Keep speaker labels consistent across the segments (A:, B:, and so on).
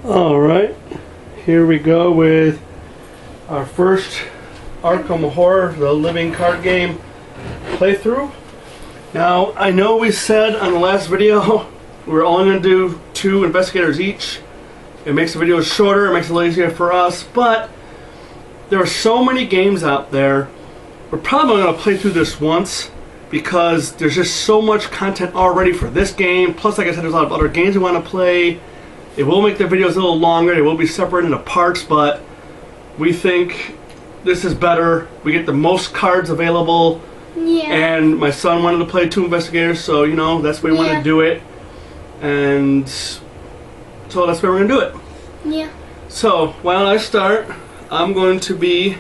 A: Alright, here we go with our first Arkham Horror, the living card game playthrough. Now, I know we said on the last video we're only going to do 2 investigators each. It makes the videos shorter, it makes it a little easier for us, but there are so many games out there. We're probably going to play through this once because there's just so much content already for this game. Plus, like I said, there's a lot of other games we want to play. It will make the videos a little longer. They will be separated into parts, but we think this is better. We get the most cards available.
B: Yeah.
A: And my son wanted to play 2 investigators, so you know that's the way we want to do it. And so that's why we're gonna do it.
B: Yeah.
A: So while I start, I'm going to be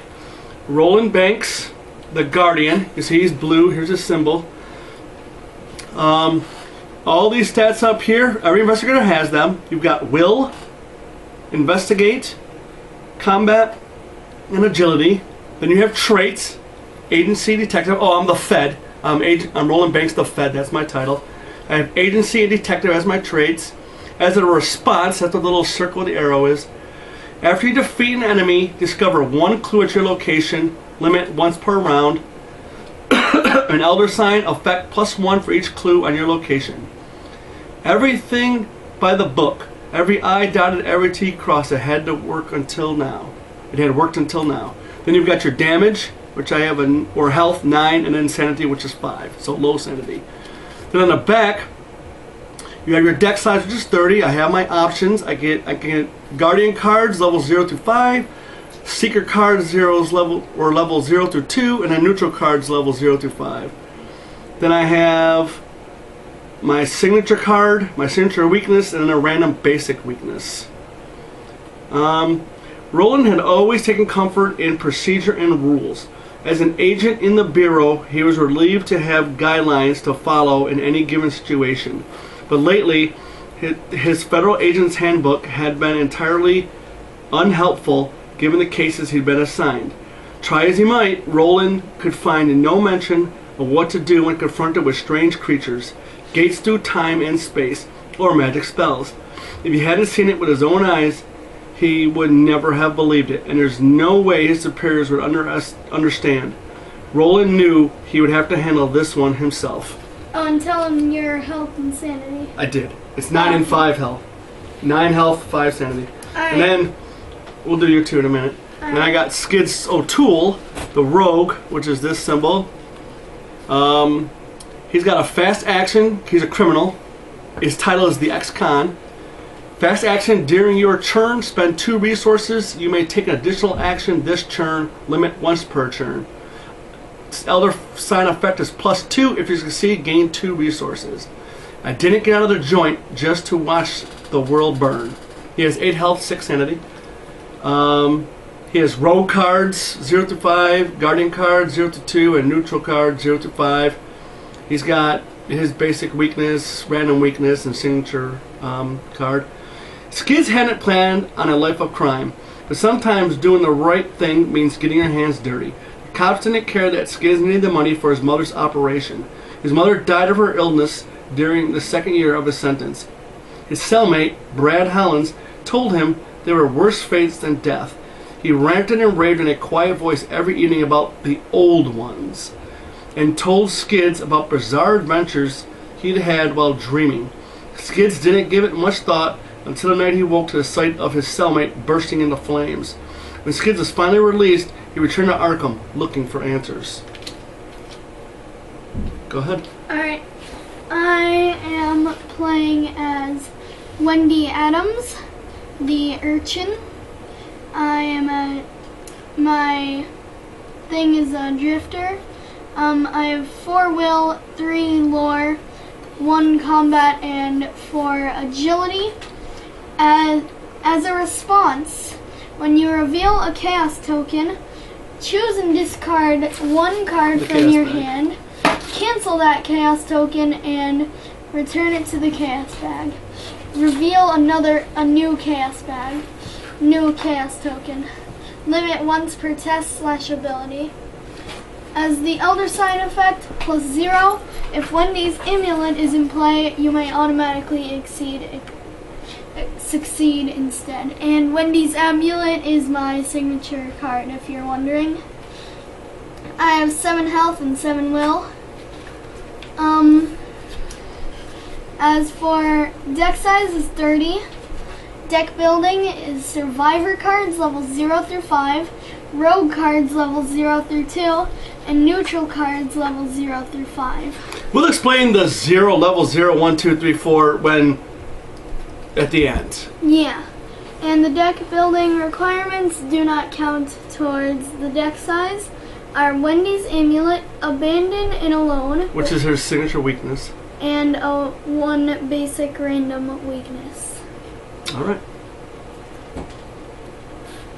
A: Roland Banks, the Guardian. You see he's blue. Here's his symbol. All these stats up here, every investigator has them. You've got will, investigate, combat, and agility. Then you have traits, agency, detective. Oh, I'm the Fed. I'm Roland Banks, the Fed. That's my title. I have agency and detective as my traits. As a response, that's what the little circle with the arrow is. After you defeat an enemy, discover 1 clue at your location. Limit once per round. An elder sign, effect +1 for each clue on your location. Everything by the book. Every I dotted, every T crossed. It had to work until now. It had worked until now. Then you've got your damage, which I have, or health 9, and then sanity, which is 5. So low sanity. Then on the back, you have your deck size, which is 30. I have my options. I get Guardian cards level 0 through 5, Seeker cards level 0 through 2, and then neutral cards level 0 through 5. Then I have my signature card, my signature weakness, and then a random basic weakness. Roland had always taken comfort in procedure and rules. As an agent in the Bureau, he was relieved to have guidelines to follow in any given situation. But lately, his federal agent's handbook had been entirely unhelpful given the cases he'd been assigned. Try as he might, Roland could find no mention of what to do when confronted with strange creatures, gates through time and space, or magic spells. If he hadn't seen it with his own eyes, he would never have believed it, and there's no way his superiors would understand. Roland knew he would have to handle this one himself.
B: Oh, and tell him your health and sanity.
A: I did. It's 9 and 5 health. 9 health, 5 sanity.
B: Right.
A: And then, we'll do your 2 in a minute. And I got Skid's O'Toole, the Rogue, which is this symbol. He's got a fast action. He's a criminal. His title is the Ex-Con. Fast action during your turn. Spend 2 resources. You may take an additional action this turn. Limit once per turn. Elder sign effect is +2. If you succeed, gain 2 resources. I didn't get out of the joint just to watch the world burn. He has 8 health, 6 sanity. He has rogue cards 0 through 5, guardian cards 0 through 2, and neutral cards 0 through 5. He's got his basic weakness, random weakness, and signature card. Skids hadn't planned on a life of crime, but sometimes doing the right thing means getting your hands dirty. The cops didn't care that Skids needed the money for his mother's operation. His mother died of her illness during the 2nd year of his sentence. His cellmate, Brad Hollins, told him there were worse fates than death. He ranted and raved in a quiet voice every evening about the old ones, and told Skids about bizarre adventures he'd had while dreaming. Skids didn't give it much thought until the night he woke to the sight of his cellmate bursting into flames. When Skids was finally released, he returned to Arkham looking for answers. Go ahead.
B: Alright. I am playing as Wendy Adams, the Urchin. My thing is a drifter. I have 4 will, 3 lore, 1 combat, and 4 agility. As a response, when you reveal a chaos token, choose and discard 1 card from your hand, cancel that chaos token, and return it to the chaos bag. Reveal a new chaos bag. New chaos token. Limit once per test/ability. As the Elder Sign effect, +0. If Wendy's amulet is in play, you may automatically exceed succeed instead. And Wendy's amulet is my signature card, if you're wondering. I have 7 health and 7 will. As for deck size is 30. Deck building is survivor cards level 0 through 5, rogue cards level 0 through 2, and neutral cards level 0 through 5.
A: We'll explain the level 0, 1, 2, 3, 4 when at the end.
B: Yeah. And the deck building requirements do not count towards the deck size. Are Wendy's amulet, abandon and alone,
A: Which is her signature weakness.
B: and a 1 basic random weakness.
A: Alright.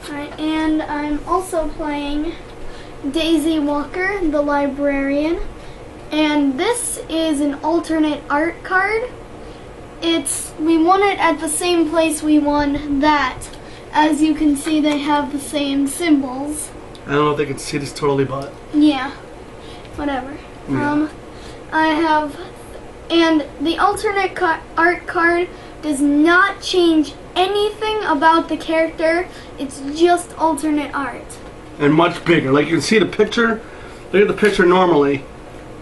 B: Alright, and I'm also playing Daisy Walker, the librarian. And this is an alternate art card. We won it at the same place we won that. As you can see, they have the same symbols.
A: I don't know if they can see this totally, but
B: Yeah, whatever.
A: Yeah.
B: And the alternate art card does not change anything about the character. It's just alternate art.
A: and much bigger. Like you can see the picture. Look at the picture normally.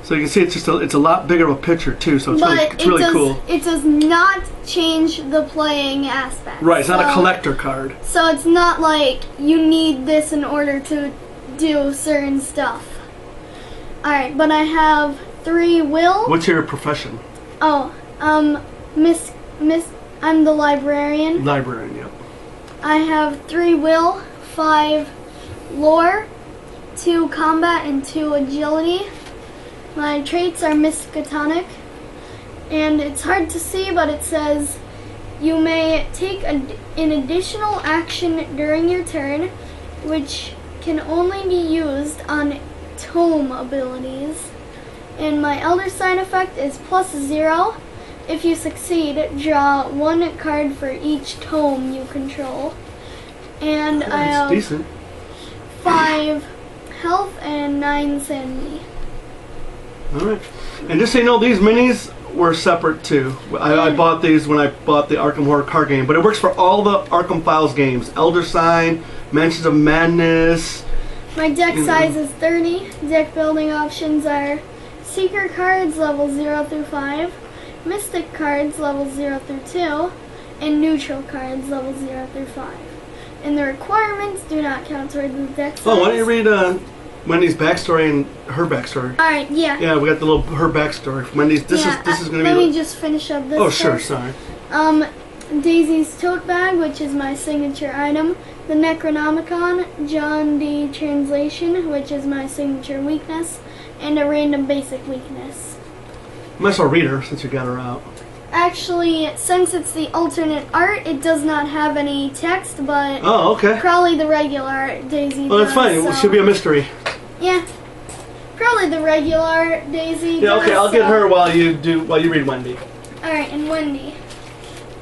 A: So you can see it's a lot bigger of a picture too. So it's really cool.
B: It does not change the playing aspect.
A: Right, it's not a collector card.
B: So it's not like you need this in order to do certain stuff. Alright, but I have 3 will.
A: What's your profession?
B: Oh, I'm the librarian.
A: Librarian, yep.
B: I have 3 will, 5 lore, 2 combat, and 2 agility. My traits are Miskatonic, and it's hard to see, but it says you may take an additional action during your turn, which can only be used on tome abilities. And my Elder Sign effect is +0. If you succeed, draw 1 card for each tome you control. And I have
A: Decent.
B: 5 health and 9 sanity.
A: Alright. And just so you know, these minis were separate too. I bought these when I bought the Arkham Horror card game, but it works for all the Arkham Files games. Elder Sign, Mansions of Madness.
B: My deck size is 30. Deck building options are Seeker cards level 0 through 5, Mystic cards level 0 through 2, and Neutral cards level 0 through 5. And the requirements do not count toward the deck size.
A: Oh, why don't you read Wendy's backstory and her backstory?
B: Alright, yeah.
A: Yeah, we got the little her backstory. Wendy's. This is going to be.
B: Let me just finish up this.
A: Oh, sure.
B: first.
A: Sorry.
B: Daisy's tote bag, which is my signature item. The Necronomicon, John D. translation, which is my signature weakness, and a random basic weakness.
A: Might as well read her since you got her out.
B: Actually, since it's the alternate art, it does not have any text, but
A: Oh, okay.
B: probably the regular art Daisy
A: Well, that's
B: does,
A: fine. It
B: so-
A: should be a mystery.
B: Yeah. Probably the regular art Daisy
A: Yeah,
B: does,
A: okay. I'll get
B: so-
A: her while you read Wendy.
B: Alright, and Wendy.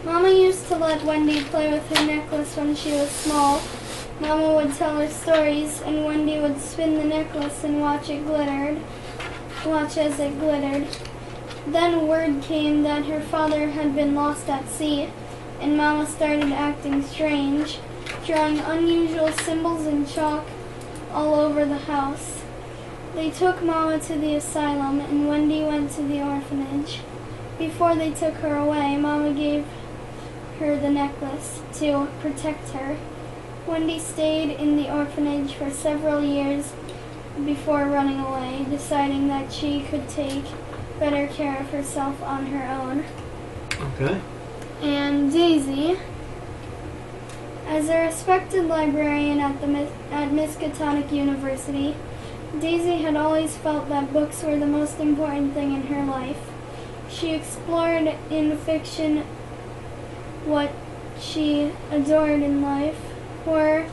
B: Mama used to let Wendy play with her necklace when she was small. Mama would tell her stories, and Wendy would spin the necklace and watch as it glittered. Then word came that her father had been lost at sea, and Mama started acting strange, drawing unusual symbols in chalk all over the house. They took Mama to the asylum, and Wendy went to the orphanage. Before they took her away, Mama gave her the necklace to protect her. Wendy stayed in the orphanage for several years before running away, deciding that she could take better care of herself on her own.
A: Okay.
B: And Daisy, as a respected librarian at Miskatonic University, Daisy had always felt that books were the most important thing in her life. She explored in fiction what she adored in life: horror,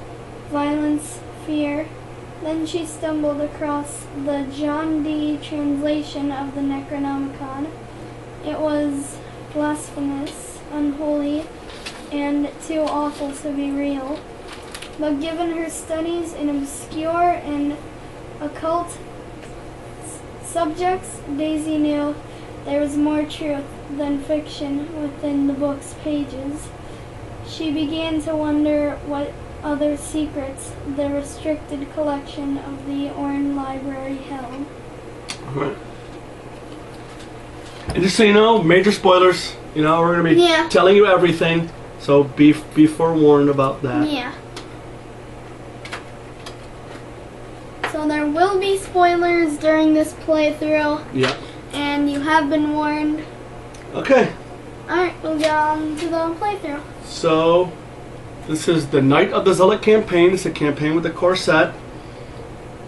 B: violence, fear. Then she stumbled across the John D. translation of the Necronomicon. It was blasphemous, unholy, and too awful to be real. But given her studies in obscure and occult subjects, Daisy knew there was more truth than fiction within the book's pages. She began to wonder what other secrets the restricted collection of the Orne Library held.
A: Alright. And just so you know, major spoilers. You know, we're going to be telling you everything. So be forewarned about that.
B: Yeah. So there will be spoilers during this playthrough.
A: Yeah.
B: And you have been warned.
A: Okay.
B: Alright, we'll get on to the playthrough.
A: So, this is the Night of the Zealot campaign. It's a campaign with the core set.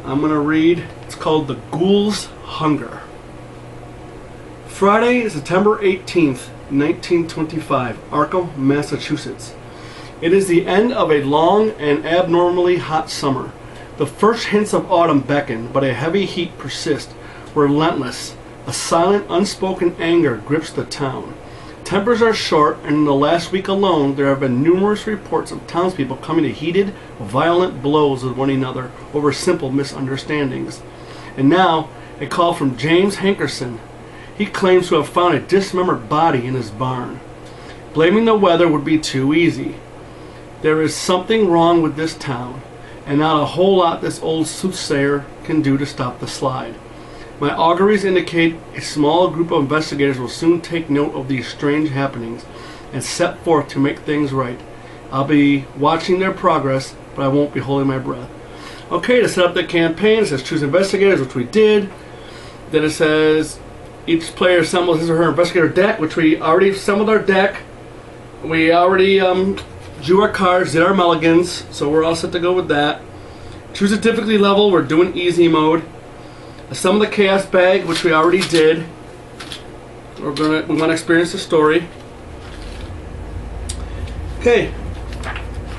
A: I'm going to read. It's called The Ghoul's Hunger. Friday, September 18th, 1925, Arkham, Massachusetts. It is the end of a long and abnormally hot summer. The first hints of autumn beckon, but a heavy heat persists, relentless. A silent, unspoken anger grips the town. Tempers are short, and in the last week alone, there have been numerous reports of townspeople coming to heated, violent blows with one another over simple misunderstandings. And now, a call from James Hankerson. He claims to have found a dismembered body in his barn. Blaming the weather would be too easy. There is something wrong with this town, and not a whole lot this old soothsayer can do to stop the slide. My auguries indicate a small group of investigators will soon take note of these strange happenings and set forth to make things right. I'll be watching their progress, but I won't be holding my breath. Okay, to set up the campaign, it says choose investigators, which we did. Then it says each player assembles his or her investigator deck, which we already assembled our deck. We already drew our cards, did our mulligans, so we're all set to go with that. Choose a difficulty level, we're doing easy mode. Assemble the chaos bag, which we already did. We want to experience the story. Okay,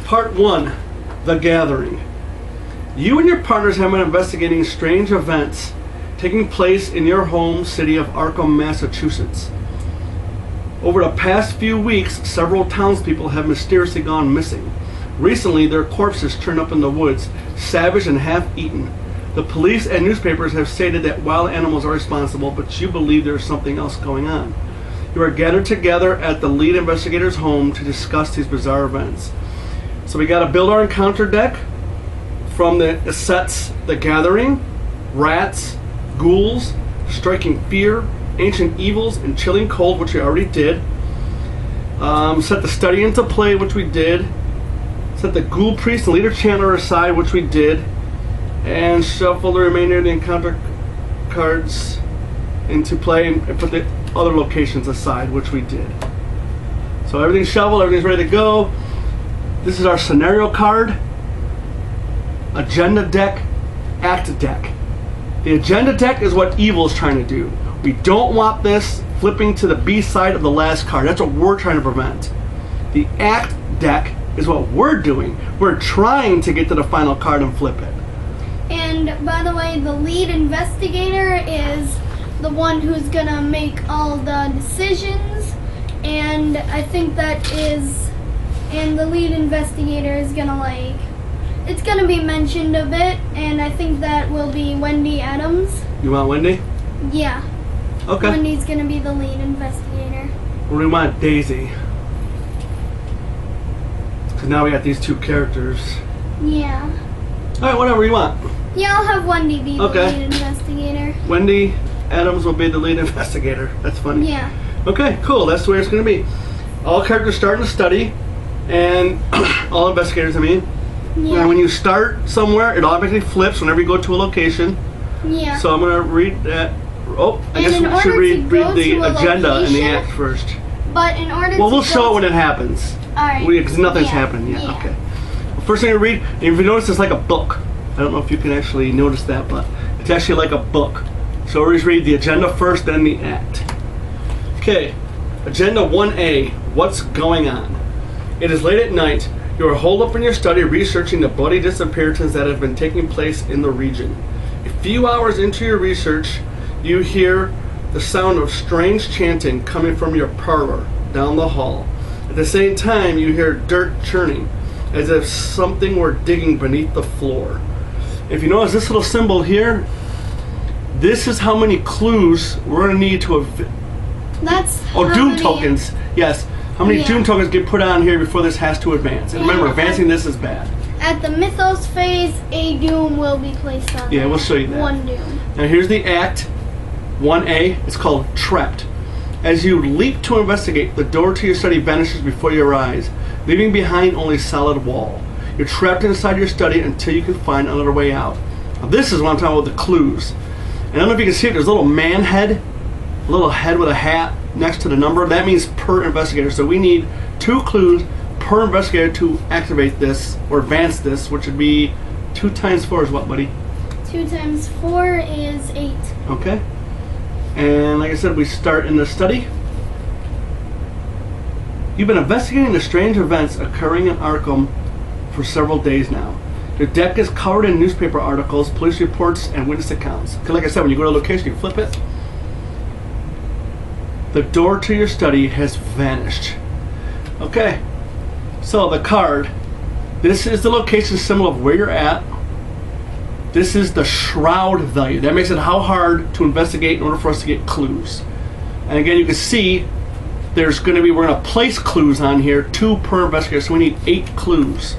A: part 1, The Gathering. You and your partners have been investigating strange events taking place in your home city of Arkham, Massachusetts. Over the past few weeks, several townspeople have mysteriously gone missing. Recently, their corpses turned up in the woods, savage and half-eaten. The police and newspapers have stated that wild animals are responsible, but you believe there is something else going on. You are gathered together at the lead investigator's home to discuss these bizarre events. So we got to build our encounter deck from the sets The Gathering, Rats, Ghouls, Striking Fear, Ancient Evils, and Chilling Cold, which we already did. Set the study into play, which we did. Set the Ghoul Priest and Leader Chandler aside, which we did. And shuffle the remainder of the encounter cards into play and put the other locations aside, which we did. So everything's shuffled, everything's ready to go. This is our scenario card, agenda deck, act deck. The agenda deck is what evil is trying to do. We don't want this flipping to the B side of the last card. That's what we're trying to prevent. The act deck is what we're doing. We're trying to get to the final card and flip it.
B: And by the way, the lead investigator is the one who's gonna make all the decisions, and I think and the lead investigator is gonna it's gonna be mentioned a bit, and I think that will be Wendy Adams.
A: You want Wendy?
B: Yeah.
A: Okay.
B: Wendy's gonna be the lead investigator.
A: Or we want Daisy. Because now we got these two characters.
B: Yeah.
A: Alright, whatever you want.
B: Yeah, I'll have Wendy be the lead investigator.
A: Wendy Adams will be the lead investigator. That's funny.
B: Yeah.
A: Okay, cool. That's the way it's going to be. All characters start in a study, and all investigators, I mean.
B: Yeah.
A: And when you start somewhere, it automatically flips whenever you go to a location.
B: Yeah.
A: So I'm going to read that. Oh, I guess we should read the agenda and the act first.
B: But in order
A: we'll show it when it happens.
B: Alright.
A: Because nothing's happened yet.
B: Yeah.
A: Okay. Well, first thing to read, and if you notice, it's like a book. I don't know if you can actually notice that, but it's actually like a book. So we'll just read the agenda first, then the act. Okay, agenda 1A, what's going on? It is late at night. You are holed up in your study researching the bloody disappearances that have been taking place in the region. A few hours into your research, you hear the sound of strange chanting coming from your parlor down the hall. At the same time, you hear dirt churning, as if something were digging beneath the floor. If you notice this little symbol here, this is how many clues we're going to need to...
B: That's
A: doom tokens. Yes. How many
B: Yeah.
A: doom tokens get put on here before this has to advance? And remember, advancing this is bad.
B: At the Mythos phase, a doom will be placed on
A: Yeah,
B: there.
A: we'll show you that.
B: 1 doom.
A: Now here's the act 1A. It's called Trapped. As you leap to investigate, the door to your study vanishes before your eyes, leaving behind only solid wall. You're trapped inside your study until you can find another way out. Now this is what I'm talking about, the clues. And I don't know if you can see it, there's a little man head, a little head with a hat next to the number. That means per investigator. So we need 2 clues per investigator to activate this or advance this, which would be 2 times 4 is what, buddy?
B: 2 times 4 is 8.
A: Okay. And like I said, we start in the study. You've been investigating the strange events occurring in Arkham for several days now. Your deck is covered in newspaper articles, police reports, and witness accounts. Because like I said, when you go to a location, you flip it. The door to your study has vanished. Okay. So the card. This is the location symbol of where you're at. This is the shroud value. That makes it how hard to investigate in order for us to get clues. And again, you can see there's going to be, we're going to place clues on here, 2 per investigator, so we need 8 clues.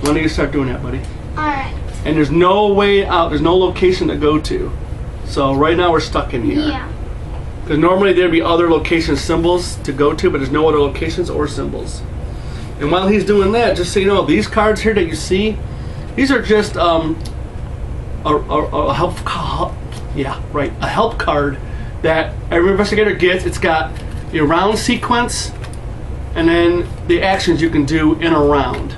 A: When do you start doing that, buddy?
B: Alright.
A: And there's no way out, there's no location to go to. So right now we're stuck in here.
B: Yeah.
A: Because normally there'd be other location symbols to go to, but there's no other locations or symbols. And while he's doing that, just so you know, these cards here that you see, these are just a help card that every investigator gets. It's got a round sequence and then the actions you can do in a round.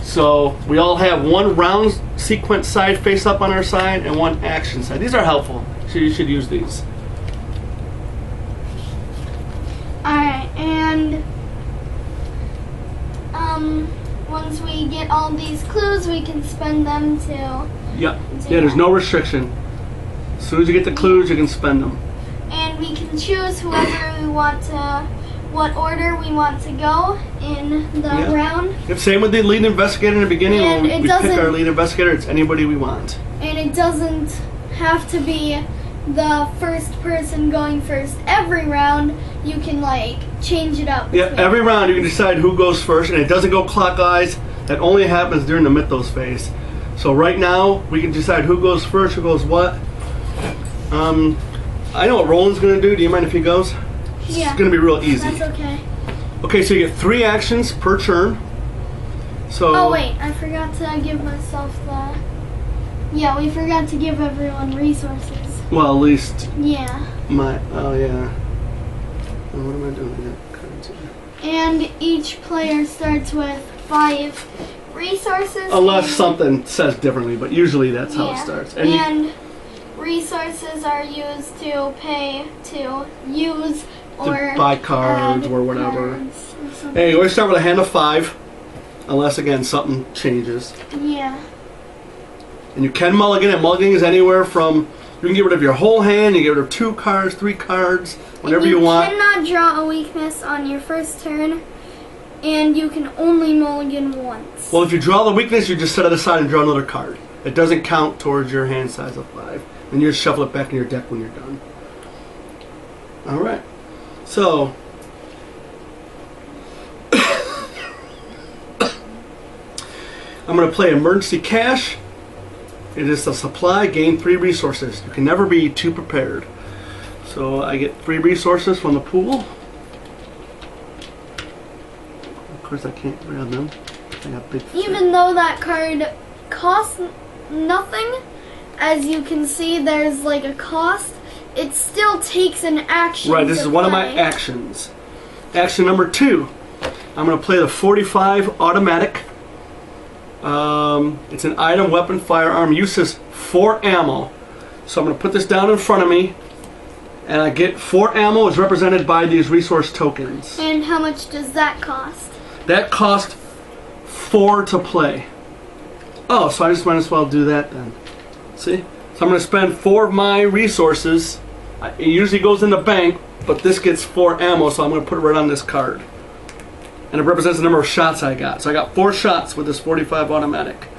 A: So we all have 1 round sequence side face up on our side and 1 action side. These are helpful, so you should use these.
B: Alright, and once we get all these clues, we can spend them to...
A: Yep. Yeah, there's no restriction. As soon as you get the clues, you can spend them.
B: And we can choose whoever we want to, what order we want to go in the round.
A: Yep, same with the lead investigator in the beginning.
B: And
A: When we pick our lead investigator, it's anybody we want.
B: And it doesn't have to be the first person going first every round. You can change it up.
A: Yeah, every round you can decide who goes first, and it doesn't go clockwise. That only happens during the Mythos phase. So right now, we can decide who goes first, who goes what. I know what Roland's going to do. Do you mind if he goes?
B: Yeah.
A: It's going to be real easy.
B: That's okay.
A: Okay, so you get 3 actions per turn. So.
B: Oh wait, I forgot to give myself the... Yeah, we forgot to give everyone resources.
A: Well, at least
B: Yeah.
A: oh yeah. What am I doing here?
B: And each player starts with 5 resources.
A: Unless something says differently, but usually that's how it starts.
B: And resources are used to pay to use or
A: to buy cards
B: add
A: or whatever.
B: cards or something.
A: Hey, you always start with a hand of 5, unless again something changes.
B: Yeah.
A: And you can mulligan, and mulliganing is anywhere from, you can get rid of your whole hand, you can get rid of 2 cards, 3 cards, whatever you want.
B: You cannot draw a weakness on your first turn, and you can only mulligan once.
A: Well, if you draw the weakness, you just set it aside and draw another card. It doesn't count towards your hand size of 5. And you just shuffle it back in your deck when you're done. Alright. So, I'm going to play Emergency Cash. It is a supply, gain 3 resources. You can never be too prepared. So I get 3 resources from the pool. Of course I can't grab them. I got big
B: Even though that card costs nothing, as you can see there's a cost, it still takes an action.
A: Right, this
B: to
A: is one of my
B: play.
A: actions. Action number 2. I'm going to play the 45 automatic. It's an item, weapon, firearm. Uses 4 ammo. So I'm going to put this down in front of me. And I get 4 ammo is represented by these resource tokens.
B: And how much does that cost?
A: That cost 4 to play. Oh, so I just might as well do that then. See? So I'm going to spend 4 of my resources. It usually goes in the bank, but this gets 4 ammo, so I'm going to put it right on this card. And it represents the number of shots I got. So I got 4 shots with this 45 automatic.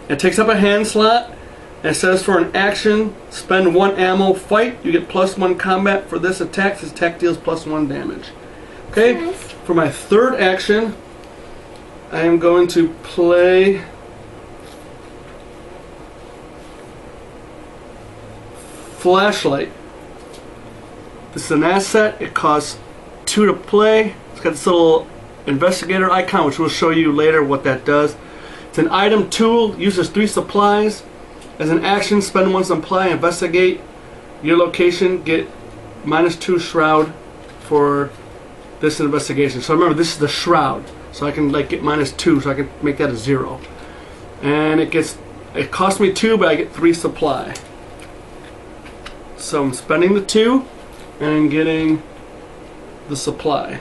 A: It takes up a hand slot. And it says for an action, spend 1 ammo, fight. You get +1 combat for this attack. This attack deals +1 damage. Okay, Okay.
B: Nice.
A: For my third action, I am going to play Flashlight. This is an asset. It costs 2 to play. It's got this little investigator icon, which we'll show you later what that does. It's an item tool, uses 3 supplies. As an action, spend 1 supply, investigate your location, get -2 shroud for this investigation. So remember, this is the shroud. So I can like get -2, so I can make that a 0. And it costs me 2, but I get 3 supply. So I'm spending the 2 and I'm getting the supply.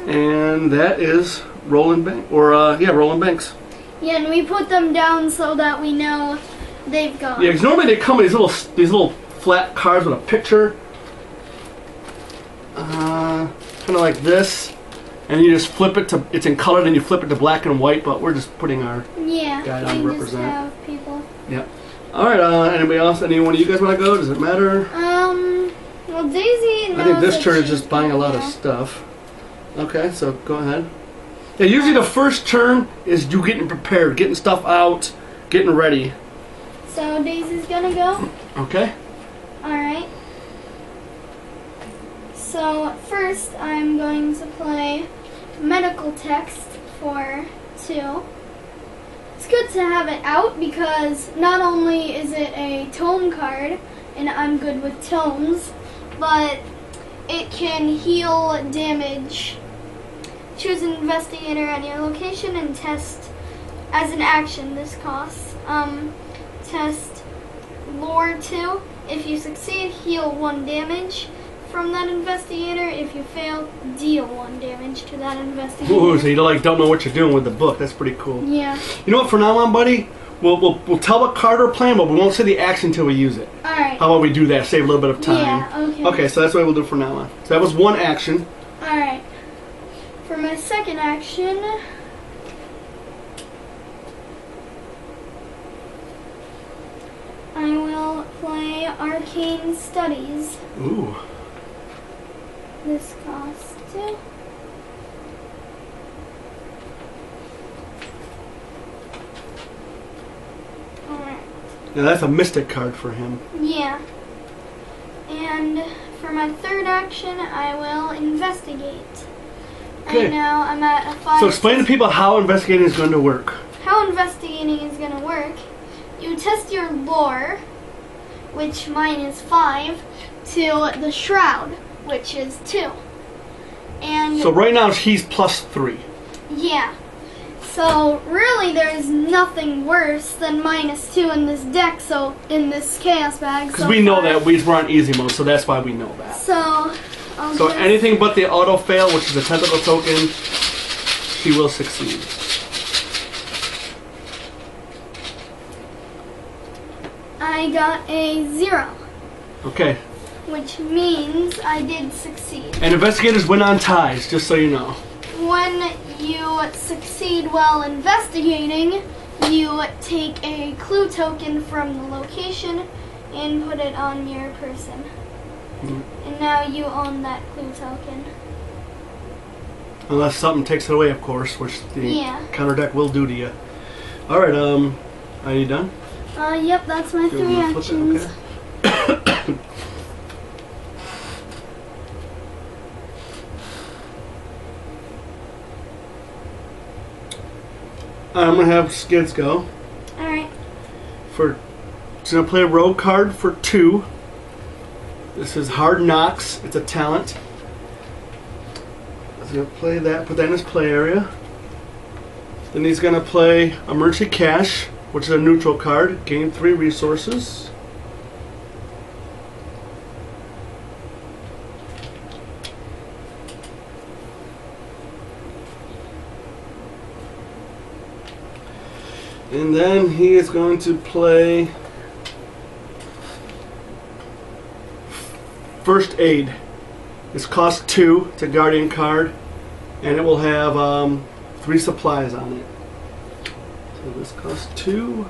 A: And that is rolling bank, or rolling banks.
B: Yeah, and we put them down so that we know they've gone.
A: Yeah, because normally they come with these little flat cards with a picture, kind of like this, and you just flip it to, it's in color, then you flip it to black and white. But we're just putting our guy down to
B: we
A: represent.
B: just have people.
A: Yeah. All right. Anybody else? Anyone of you guys want to go? Does it matter?
B: Well, Daisy.
A: I think this turn is just buying a lot of stuff. Okay, so go ahead. Yeah, usually the first turn is you getting prepared, getting stuff out, getting ready.
B: So Daisy's gonna go.
A: Okay.
B: Alright. So first I'm going to play medical text for 2. It's good to have it out because not only is it a tome card, and I'm good with tomes, but it can heal damage. Choose an investigator at your location and test as an action. This costs test lore 2. If you succeed, heal 1 damage from that investigator. If you fail, deal 1 damage to that investigator.
A: Ooh, so you don't know what you're doing with the book. That's pretty cool.
B: Yeah.
A: You know what? From now on, buddy, we'll tell what card we're playing, but we won't say the action until we use it.
B: All right.
A: How about we do that? Save a little bit of time.
B: Yeah. Okay.
A: Okay, so that's what we'll do from now on. So that was 1 action.
B: All right. For my second action, I will play Arcane Studies.
A: Ooh.
B: This costs 2. Alright.
A: Now that's a mystic card for him.
B: Yeah. And for my third action, I will investigate.
A: Okay.
B: Right now, I'm at a 5.
A: So explain to people how investigating is going to work.
B: How investigating is going to work. You test your lore, which mine is 5, to the shroud, which is 2. And
A: So right now he's +3.
B: yeah. So really there's nothing worse than -2 in this deck, so in this chaos bag.
A: Because we know that we're on easy mode, so that's why we know that.
B: So
A: So anything but the auto fail, which is a tentacle token, she will succeed.
B: I got a 0,
A: Okay.
B: which means I did succeed.
A: And investigators win on ties, just so you know.
B: When you succeed while investigating, you take a clue token from the location and put it on your person. And now you own that clue token.
A: Unless something takes it away, of course, which the counter deck will do to you. Alright, are you done?
B: Yep, that's my 3 actions.
A: Okay. I'm gonna have Skids go.
B: Alright.
A: She's gonna play a rogue card for 2. This is Hard Knocks. It's a talent. He's gonna play that. Put that in his play area. Then he's gonna play Emergency Cash, which is a neutral card. Gain 3 resources. And then he is going to play First Aid. This costs 2. It's a Guardian card, and it will have 3 supplies on it. So this costs 2,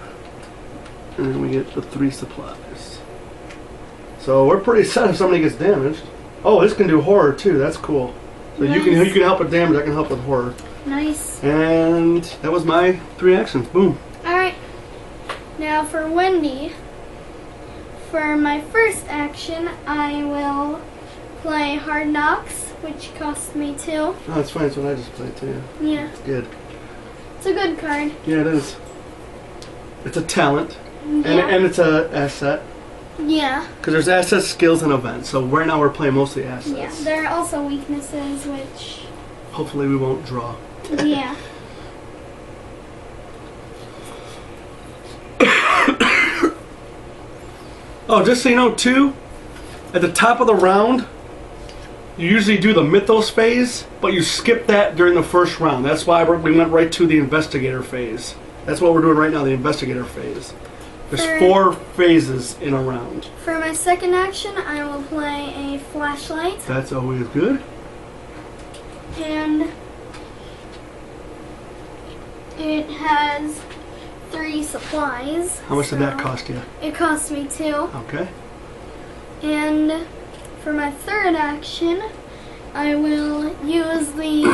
A: and then we get the 3 supplies. So we're pretty set if somebody gets damaged. Oh, this can do horror too. That's cool. So
B: Nice.
A: you can help with damage. I can help with horror.
B: Nice.
A: And that was my 3 actions. Boom.
B: Alright. Now for Wendy. For my first action, I will play Hard Knocks, which costs me 2.
A: Oh, that's fine. That's what I just played too.
B: Yeah.
A: It's good.
B: It's a good card.
A: Yeah, it is. It's a talent.
B: Yeah.
A: And it's a asset.
B: Yeah.
A: Because there's assets, skills, and events. So right now we're playing mostly assets.
B: Yeah. There are also weaknesses, which...
A: Hopefully we won't draw.
B: Yeah.
A: Oh, just so you know too, at the top of the round, you usually do the Mythos phase, but you skip that during the first round. That's why we went right to the Investigator phase. That's what we're doing right now, the Investigator phase. There's 4 phases in a round.
B: For my second action, I will play a Flashlight.
A: That's always good.
B: And it has 3 supplies.
A: How much did that
B: so
A: cost you?
B: It cost me 2.
A: Okay.
B: And for my third action, I will use the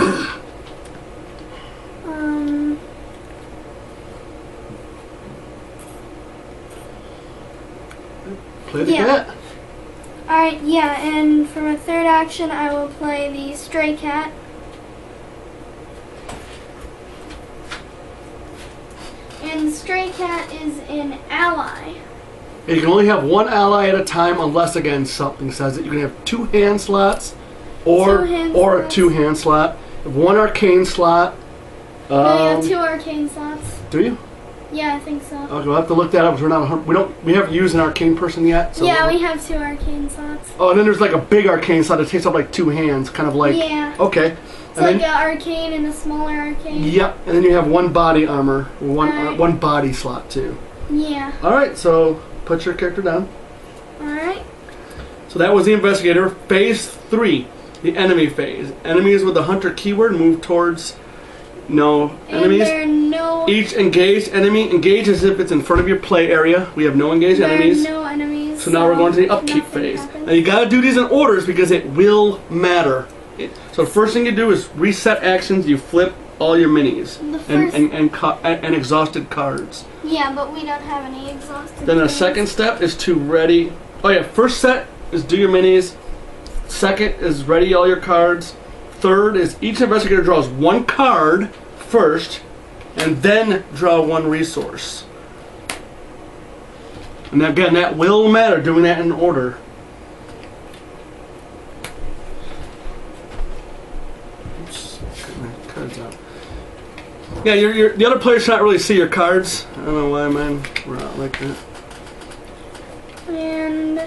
A: Play the cat.
B: Alright, yeah, and for my third action, I will play the Stray Cat. And Stray Cat is an ally.
A: You can only have 1 ally at a time unless, again, something says that you can have 2 hand slots or a 2 hand slot, 1 arcane slot.
B: No, you have 2 arcane slots.
A: Do you?
B: Yeah, I think so.
A: Okay, we'll have to look that up because we haven't used an arcane person yet. So
B: Yeah, we have 2 arcane slots.
A: Oh, and then there's like a big arcane slot that takes up like 2 hands, kind of like.
B: Yeah.
A: Okay.
B: It's like an arcane and a smaller arcane.
A: Yep, and then you have 1 body armor,
B: Alright.
A: 1 body slot too.
B: Yeah.
A: All right, so put your character down.
B: Alright.
A: So that was the Investigator. Phase 3, the enemy phase. Enemies with the Hunter keyword move towards no enemies.
B: And there are no...
A: Each engaged enemy, engage as if it's in front of your play area. We have no engaged enemies.
B: There are no enemies.
A: So now we're going to the upkeep
B: nothing
A: phase.
B: happens.
A: Now you gotta do these in orders because it will matter. So the first thing you do is reset actions. You flip all your minis
B: The first-
A: and exhausted cards.
B: Yeah, but we don't have any exhausted
A: Then the
B: cards.
A: second step is to ready. Oh yeah, first set is do your minis. Second is ready all your cards. Third is each investigator draws 1 card first, and then draw 1 resource. And again, that will matter, doing that in order. Oops, got my cards out. Yeah, the other players cannot really see your cards. I don't know why mine were out like that.
B: And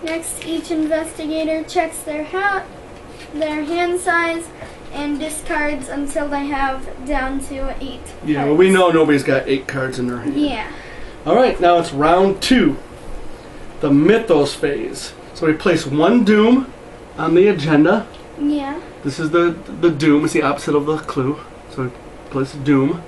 B: next, each investigator checks their hand size and discards until they have down to 8
A: Yeah,
B: cards.
A: well, we know nobody's got 8 cards in their hand.
B: Yeah.
A: Alright, now it's round 2, the Mythos phase. So we place 1 Doom on the agenda.
B: Yeah.
A: This is the Doom, it's the opposite of the clue. So we place Doom.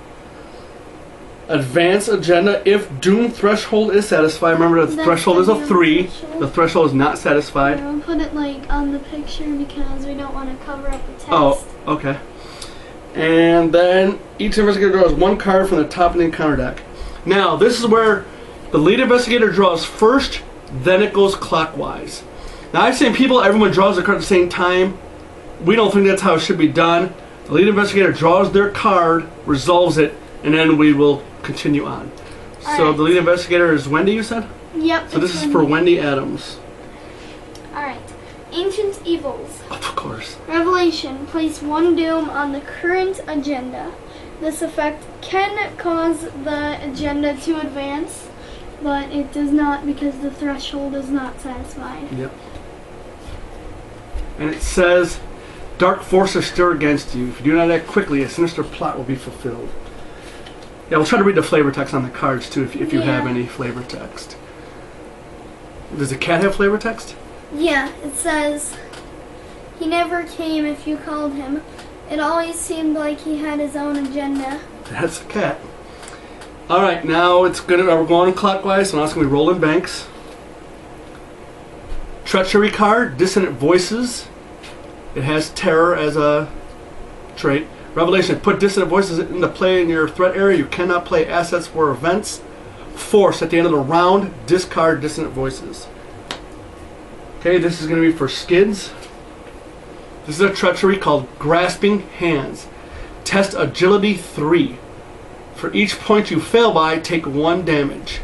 A: Advance agenda if Doom threshold is satisfied. Remember the
B: That's
A: threshold is
B: the
A: a
B: Doom
A: 3.
B: threshold.
A: The threshold is not satisfied.
B: We'll put it like on the picture because we don't want to cover up the text.
A: Oh, okay. And then each investigator draws 1 card from the top of the encounter deck. Now, this is where the lead investigator draws first, then it goes clockwise. Now, I've seen everyone draws their card at the same time. We don't think that's how it should be done. The lead investigator draws their card, resolves it, and then we will continue on. So
B: Alright.
A: the lead investigator is Wendy, you said?
B: Yep.
A: So this is for Wendy Adams.
B: Alright. Ancient Evils.
A: Of course.
B: Revelation. Place 1 Doom on the current agenda. This effect can cause the agenda to advance, but it does not because the threshold is not satisfied.
A: Yep. And it says, dark forces stir against you. If you do not act quickly, a sinister plot will be fulfilled. Yeah, we'll try to read the flavor text on the cards too, if you have
B: Yeah.
A: any flavor text. Does the cat have flavor text?
B: Yeah, it says, he never came if you called him. It always seemed like he had his own agenda.
A: That's the cat. All right, now we're going clockwise, so now it's going to be rolling banks. Treachery card, Dissonant Voices. It has terror as a trait. Revelation, put dissonant voices into play in your threat area. You cannot play assets for events. Force, at the end of the round, discard dissonant voices. Okay, this is going to be for skids. This is a treachery called Grasping Hands. Test agility 3. For each point you fail by, take 1 damage.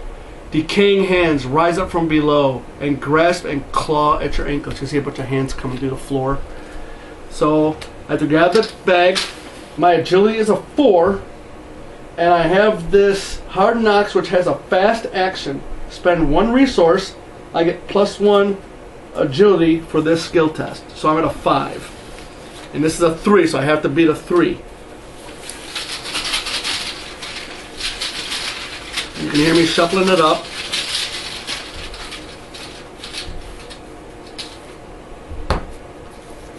A: Decaying hands rise up from below and grasp and claw at your ankles. You can see a bunch of hands coming through the floor. So I have to grab the bag. My agility is a 4. And I have this Hard Knocks, which has a fast action. Spend 1 resource. I get +1 agility for this skill test. So I'm at a 5. And this is a 3, so I have to beat a 3. You can hear me shuffling it up.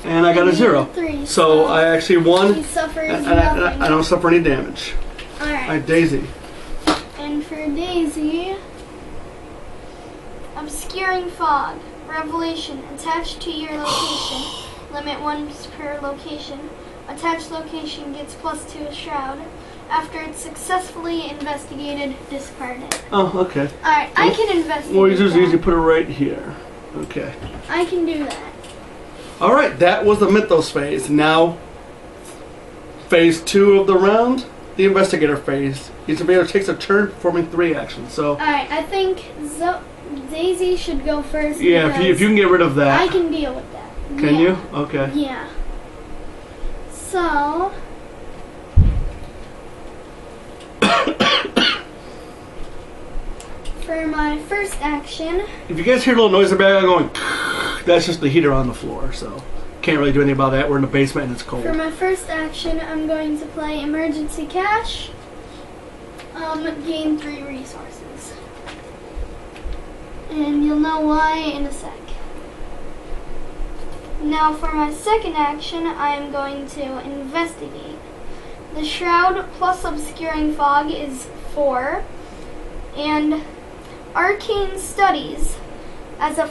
A: And I got a 0.
B: 3,
A: so I actually won.
B: He suffers
A: And
B: nothing.
A: I don't suffer any damage.
B: Alright.
A: Daisy.
B: And for Daisy, Obscuring Fog. Revelation. Attached to your location. Limit 1 per location. Attached location gets +2 Shroud. After it's successfully investigated, discard it.
A: Oh, okay.
B: Alright, I can investigate
A: What you do is
B: that.
A: usually put it right here. Okay.
B: I can do that.
A: Alright, that was the Mythos phase. Now, phase 2 of the round, the Investigator phase. Each investigator takes a turn performing 3 actions. So,
B: Alright, I think Daisy should go first.
A: yeah, if you can get rid of that.
B: I can deal with that.
A: Can
B: Yeah.
A: you? Okay.
B: Yeah. So... for my first action...
A: If you guys hear a little noise in the back, I'm going, that's just the heater on the floor, so can't really do anything about that. We're in the basement and it's cold.
B: For my first action, I'm going to play Emergency Cash. Gain 3 resources. And you'll know why in a sec. Now for my second action, I am going to investigate. The Shroud plus Obscuring Fog is 4. And Arcane Studies, as a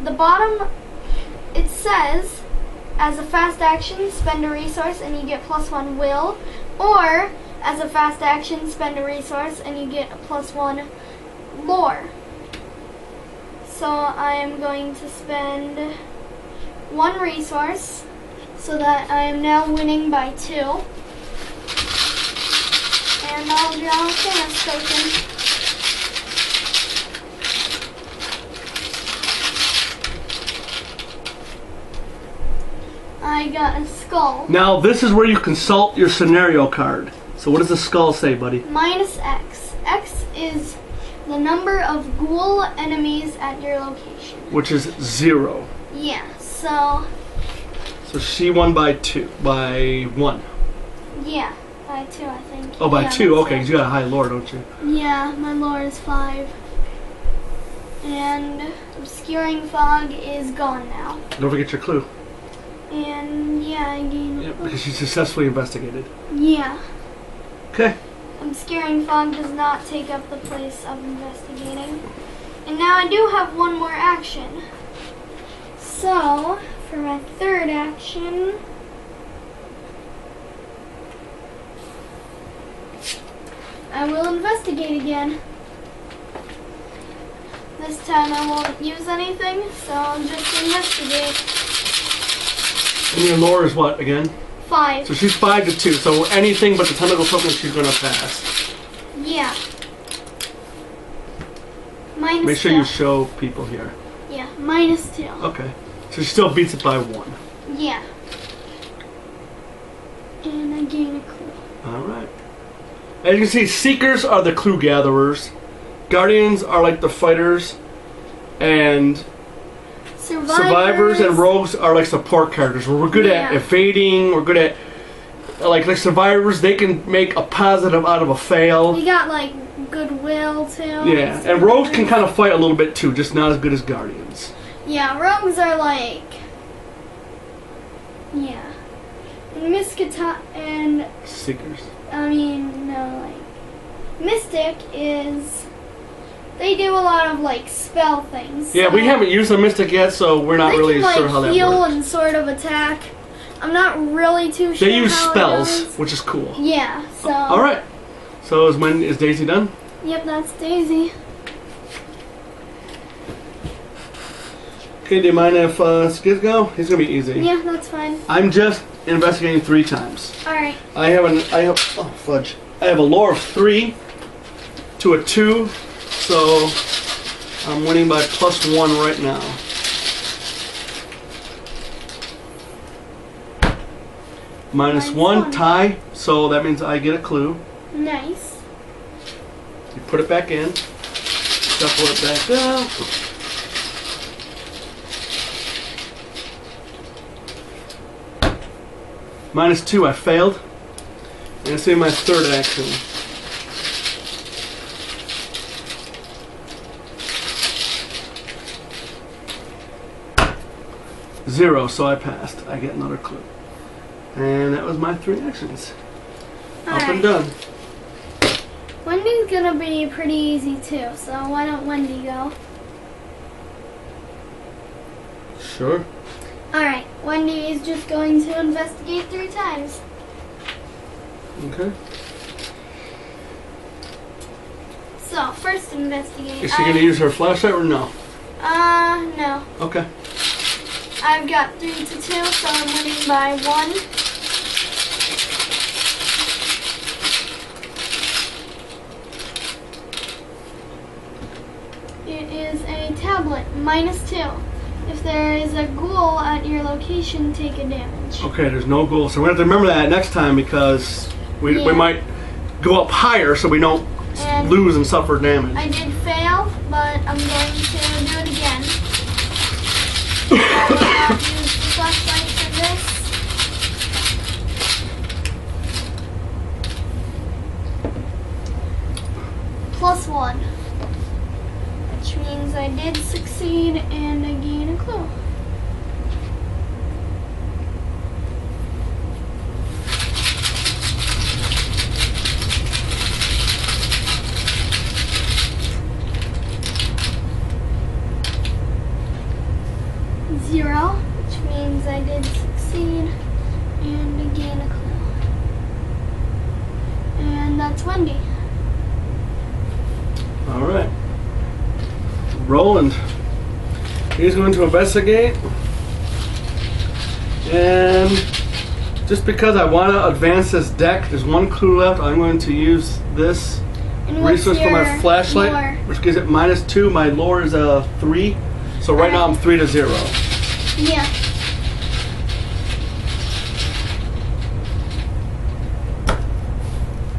B: the bottom, it says, as a fast action, spend a resource and you get +1 will, or as a fast action, spend a resource and you get a +1 lore. So I am going to spend 1 resource, so that I am now winning by 2. And I'll draw a Thanos token. I got a skull.
A: Now, this is where you consult your scenario card. So what does the skull say, buddy?
B: -X. X is the number of ghoul enemies at your location.
A: Which is 0.
B: Yeah, so...
A: So she won by 1.
B: yeah, by 2, I think.
A: Oh, by
B: Yeah,
A: 2.
B: that's
A: Okay,
B: it.
A: 'cause you got a high lore, don't you?
B: Yeah, my lore is 5. And Obscuring Fog is gone now.
A: Don't forget your clue.
B: And yeah, I gained
A: Yeah, because she successfully investigated.
B: Yeah.
A: Okay.
B: Obscuring Fog does not take up the place of investigating. And now I do have 1 more action. So, for my third action, I will investigate again. This time I won't use anything, so I'll just investigate.
A: And your lore is what, again?
B: 5.
A: So she's 5 to 2, so anything but the tentacle token she's going to pass.
B: Yeah. Minus
A: Make sure
B: 2.
A: you show people here.
B: Yeah, -2.
A: Okay. So she still beats it by 1.
B: Yeah. And I gain a clue.
A: Alright. As you can see, Seekers are the clue gatherers. Guardians are like the fighters. And Survivors and Rogues are like support characters. We're good at
B: Yeah.
A: evading, we're good at... Like Survivors, they can make a positive out of a fail.
B: You got like goodwill too.
A: Yeah, and Rogues can kind of fight a little bit too, just not as good as Guardians.
B: Yeah, rogues are like... yeah. And Miskata and...
A: Seekers.
B: I mean, no, like... Mystic is... They do a lot of like spell things.
A: Yeah, we haven't used the mystic yet, so we're not really
B: can,
A: sure how that
B: heal
A: works.
B: and sort of attack. I'm not really too sure.
A: They use
B: how
A: spells,
B: it does.
A: which is cool.
B: Yeah. So.
A: All right. So is Daisy done?
B: Yep, that's Daisy.
A: Okay, do you mind if Skiz go? He's gonna be easy.
B: Yeah, that's fine.
A: I'm just investigating 3 times.
B: All right.
A: I have oh fudge. I have a lore of 3 to a 2, so I'm winning by +1 right now. -1 tie, so that means I get a clue.
B: Nice.
A: You put it back in, shuffle it back out. -2, I failed. And say my 3rd action. Zero, so I passed. I get another clue. And that was my 3 actions. Up and done.
B: Wendy's gonna be pretty easy too, so why don't Wendy go?
A: Sure.
B: Alright, Wendy is just going to investigate 3 times.
A: Okay.
B: So, first investigate.
A: Is she going to use her flashlight or no?
B: No.
A: Okay.
B: I've got 3 to 2, so I'm winning by 1. It is a tablet, -2. If there is a ghoul at your location, take a damage.
A: Okay, there's no goal. So we have to remember that next time because we might go up higher so we don't
B: And
A: lose and suffer damage.
B: I did fail, but I'm going to do it again. I will not use the flashlight for this. +1. Which means I did succeed and I gain a clue. Zero, which means I did succeed and I gain a clue. And that's Wendy.
A: All right. Roland. He's going to investigate. And just because I want to advance this deck, there's 1 clue left. I'm going to use this
B: And what's
A: resource for my
B: your
A: flashlight,
B: lore?
A: which gives it -2. My lore is a 3. So right now I'm 3 to 0.
B: Yeah.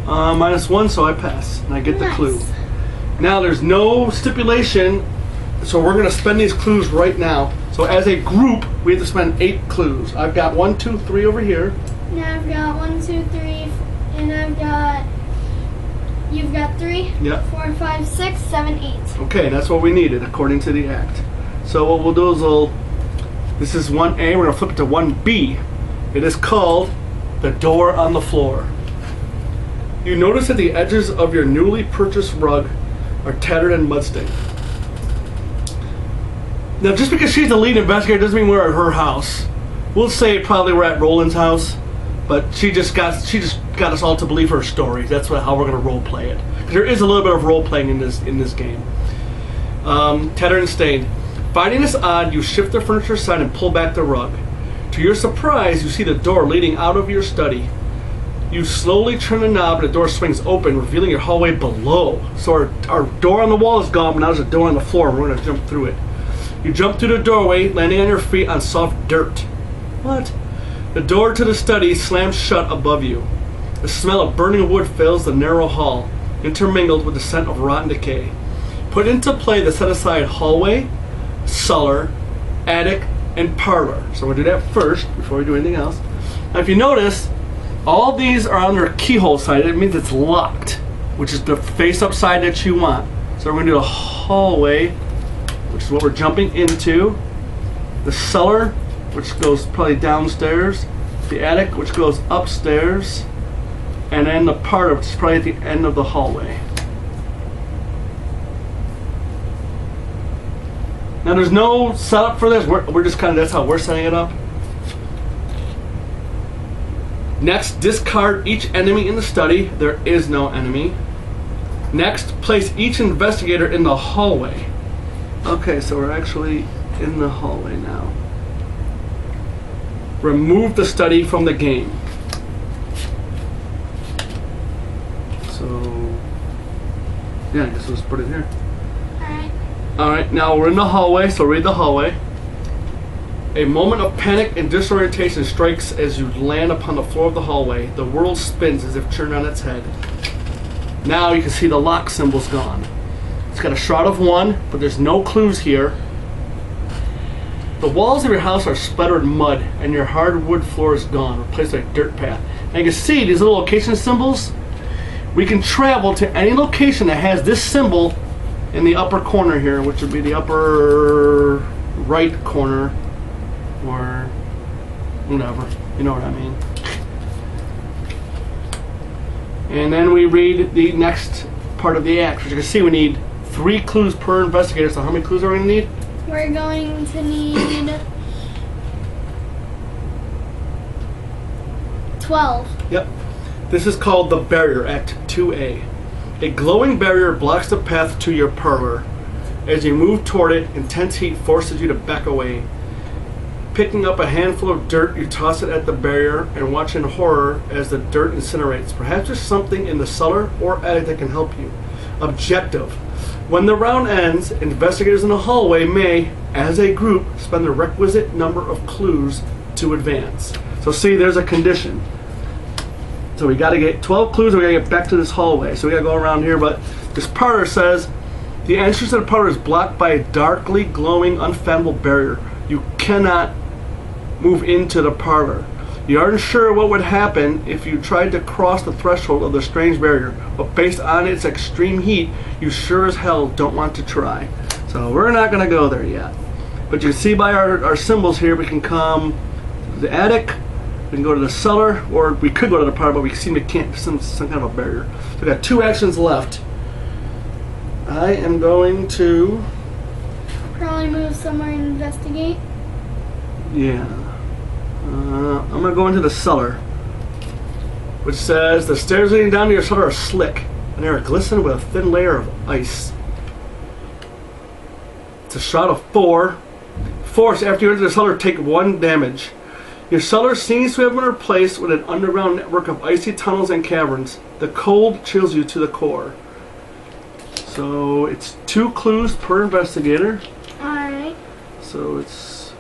A: -1, so I pass. And I get the
B: Nice.
A: clue. Now there's no stipulation, so we're going to spend these clues right now. So as a group, we have to spend 8 clues. I've got 1, 2, 3 over here.
B: Now I've got 1, 2, 3, and you've got 3,
A: Yep.
B: 4, 5, 6, 7, 8.
A: Okay, that's what we needed according to the act. So what we'll do is this is 1A, we're going to flip it to 1B. It is called The Door on the Floor. You notice that the edges of your newly purchased rug are tattered and mud-stained. Now, just because she's the lead investigator doesn't mean we're at her house. We'll say probably we're at Roland's house, but she just got us all to believe her story. That's how we're going to role play it. There is a little bit of role playing in this game. Tattered and stained. Finding this odd, you shift the furniture aside and pull back the rug. To your surprise, you see the door leading out of your study. You slowly turn the knob and the door swings open, revealing your hallway below. So our door on the wall is gone, but now there's a door on the floor, and we're going to jump through it. You jump through the doorway, landing on your feet on soft dirt. What? The door to the study slams shut above you. The smell of burning wood fills the narrow hall, intermingled with the scent of rotten decay. Put into play the set-aside hallway, cellar, attic, and parlor. So we'll do that first before we do anything else. Now if you notice, all these are on their keyhole side. It means it's locked, which is the face-up side that you want. So we're going to do a hallway, which is what we're jumping into. The cellar, which goes probably downstairs. The attic, which goes upstairs. And then the parlor, which is probably at the end of the hallway. Now there's no setup for this. We're just kind of, that's how we're setting it up. Next, discard each enemy in the study. There is no enemy. Next, place each investigator in the hallway. Okay, so we're actually in the hallway now. Remove the study from the game. So, yeah, I guess we'll just put it here.
B: Alright.
A: Alright, now we're in the hallway, so read the hallway. A moment of panic and disorientation strikes as you land upon the floor of the hallway. The world spins as if turned on its head. Now you can see the lock symbol's gone. It's got a shroud of 1, but there's no clues here. The walls of your house are splattered mud, and your hardwood floor is gone, replaced by a dirt path. And you can see these little location symbols. We can travel to any location that has this symbol in the upper corner here, which would be the upper right corner, or whatever. You know what I mean. And then we read the next part of the act. As you can see, we need 3 clues per investigator. So how many clues are we going to need?
B: We're going to need 12.
A: Yep. This is called the Barrier, Act 2A. A glowing barrier blocks the path to your parlor. As you move toward it, intense heat forces you to back away. Picking up a handful of dirt, you toss it at the barrier and watch in horror as the dirt incinerates. Perhaps there's something in the cellar or attic that can help you. Objective. When the round ends, investigators in the hallway may, as a group, spend the requisite number of clues to advance. So see, there's a condition. So we got to get 12 clues and we got to get back to this hallway. So we got to go around here, but this parlor says, the entrance to the parlor is blocked by a darkly glowing, unfathomable barrier. You cannot move into the parlor. You aren't sure what would happen if you tried to cross the threshold of the strange barrier, but based on its extreme heat, you sure as hell don't want to try. So we're not going to go there yet. But you see by our symbols here, we can come to the attic, we can go to the cellar, or we could go to the parlor, but we seem to can't, some kind of a barrier. So we got 2 actions left. I am going to...
B: Probably move somewhere and investigate.
A: Yeah. I'm going to go into the cellar, which says, the stairs leading down to your cellar are slick, and they are glistening with a thin layer of ice. It's a shot of 4. Force, after you enter the cellar, take 1 damage. Your cellar seems to have been replaced with an underground network of icy tunnels and caverns. The cold chills you to the core. So it's 2 clues per investigator.
B: Alright.
A: So it's...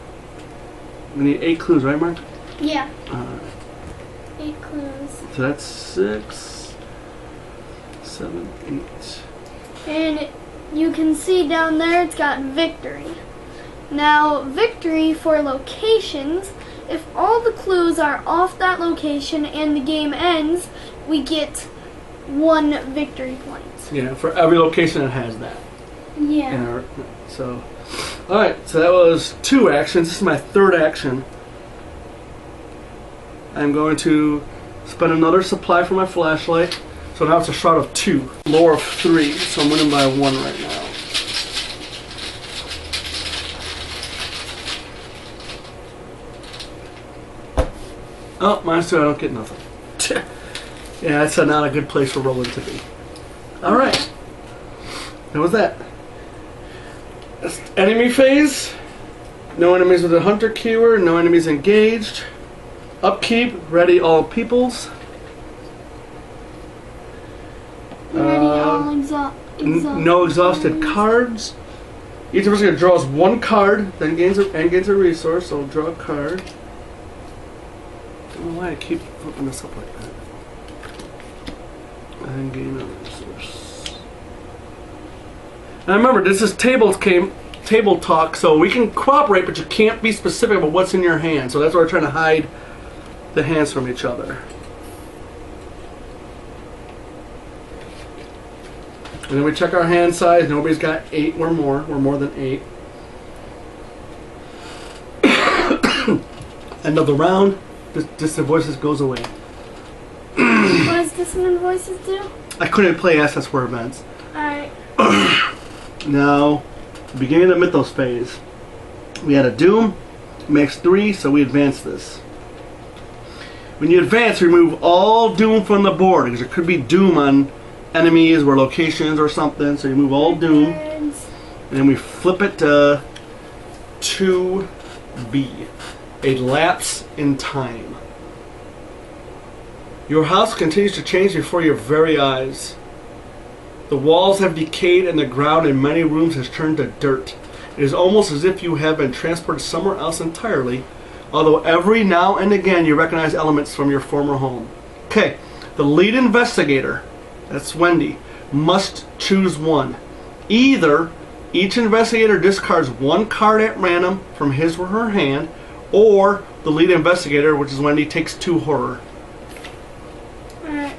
A: we need 8 clues, right, Mark?
B: Yeah. 8 clues.
A: So that's 6, 7, 8.
B: And you can see down there it's got victory. Now, victory for locations, if all the clues are off that location and the game ends, we get 1 victory point.
A: Yeah, for every location that has that.
B: Yeah.
A: So, alright, so that was 2 actions. This is my 3rd action. I'm going to spend another supply for my flashlight. So now it's a shot of 2. Lore of 3, so I'm winning by 1 right now. Oh, -2, I don't get nothing. Yeah, that's not a good place for rolling to be. Alright. That was that. That's enemy phase. No enemies with a hunter keyword. No enemies engaged. Upkeep. Ready all peoples.
B: Ready all
A: No exhausted cards. Each person draws 1 card, then gains a resource. So I'll draw a card. I don't know why I keep flipping this up like that. And gain a resource. And remember, this is table talk, so we can cooperate, but you can't be specific about what's in your hand. So that's why we're trying to hide the hands from each other. And then we check our hand size. Nobody's got 8 or more. We're more than 8. End of the round. Dissonant voices goes away.
B: What does dissonant voices do?
A: I couldn't play SS4 events.
B: Alright.
A: Now, Beginning of the Mythos phase. We had a Doom, makes 3, so we advance this. When you advance, remove all Doom from the board, because there could be Doom on enemies or locations or something, so you move all Doom. And then we flip it to 2B. A lapse in time. Your house continues to change before your very eyes. The walls have decayed and the ground in many rooms has turned to dirt. It is almost as if you have been transported somewhere else entirely, although every now and again you recognize elements from your former home. Okay, the lead investigator, that's Wendy, must choose one. Either each investigator discards 1 card at random from his or her hand, or the lead investigator, which is Wendy, takes 2 horror.
B: Alright,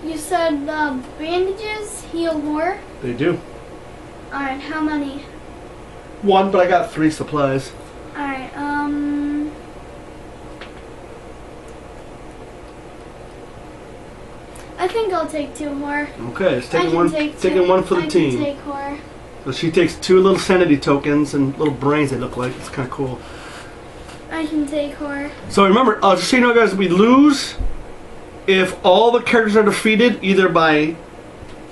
B: you said the bandages heal more?
A: They do.
B: Alright, how many?
A: 1, but I got 3 supplies.
B: Alright, I think I'll take 2 horror.
A: Okay, it's taking one for the team.
B: I can take horror.
A: So she takes 2 little sanity tokens and little brains they look like. It's kind of cool.
B: I can take horror.
A: So remember, just so you know guys, we lose if all the characters are defeated either by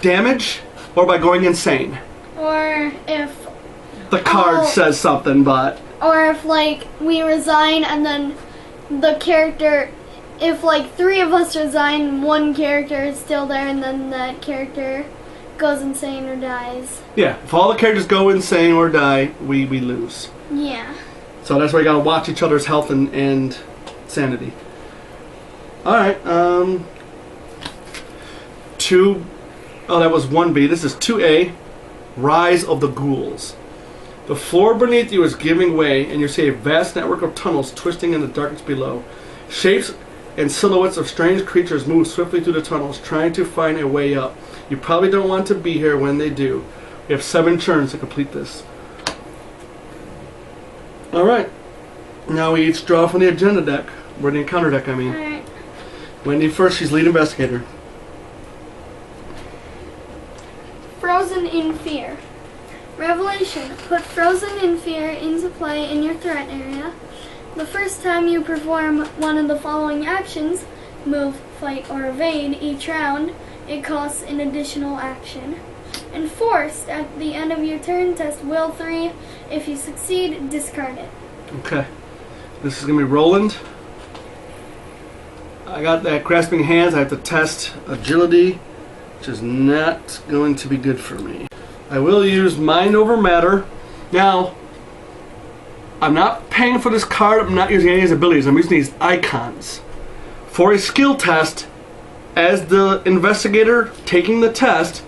A: damage or by going insane.
B: Or if
A: The card says something, but...
B: Or if, like, we resign and then the character... If, like, 3 of us resign, 1 character is still there and then that character goes insane or dies.
A: Yeah, if all the characters go insane or die, we lose.
B: Yeah.
A: So that's why you gotta watch each other's health and sanity. Alright, 2... Oh, that was 1B. This is 2A. Rise of the Ghouls. The floor beneath you is giving way, and you see a vast network of tunnels twisting in the darkness below. Shapes and silhouettes of strange creatures move swiftly through the tunnels, trying to find a way up. You probably don't want to be here when they do. We have 7 turns to complete this. Alright. Now we each draw from the agenda deck. Or the encounter deck, I mean.
B: Alright.
A: Wendy first, she's lead investigator.
B: Frozen in Fear. Revelation. Put Frozen in Fear into play in your threat area. The first time you perform one of the following actions, move, fight, or evade each round, it costs an additional action. Enforced. At the end of your turn, test Will 3. If you succeed, discard it.
A: Okay. This is going to be Roland. I got that grasping hands. I have to test agility, which is not going to be good for me. I will use mind over matter. Now, I'm not paying for this card. I'm not using any of his abilities. I'm using these icons. For a skill test, as the investigator taking the test,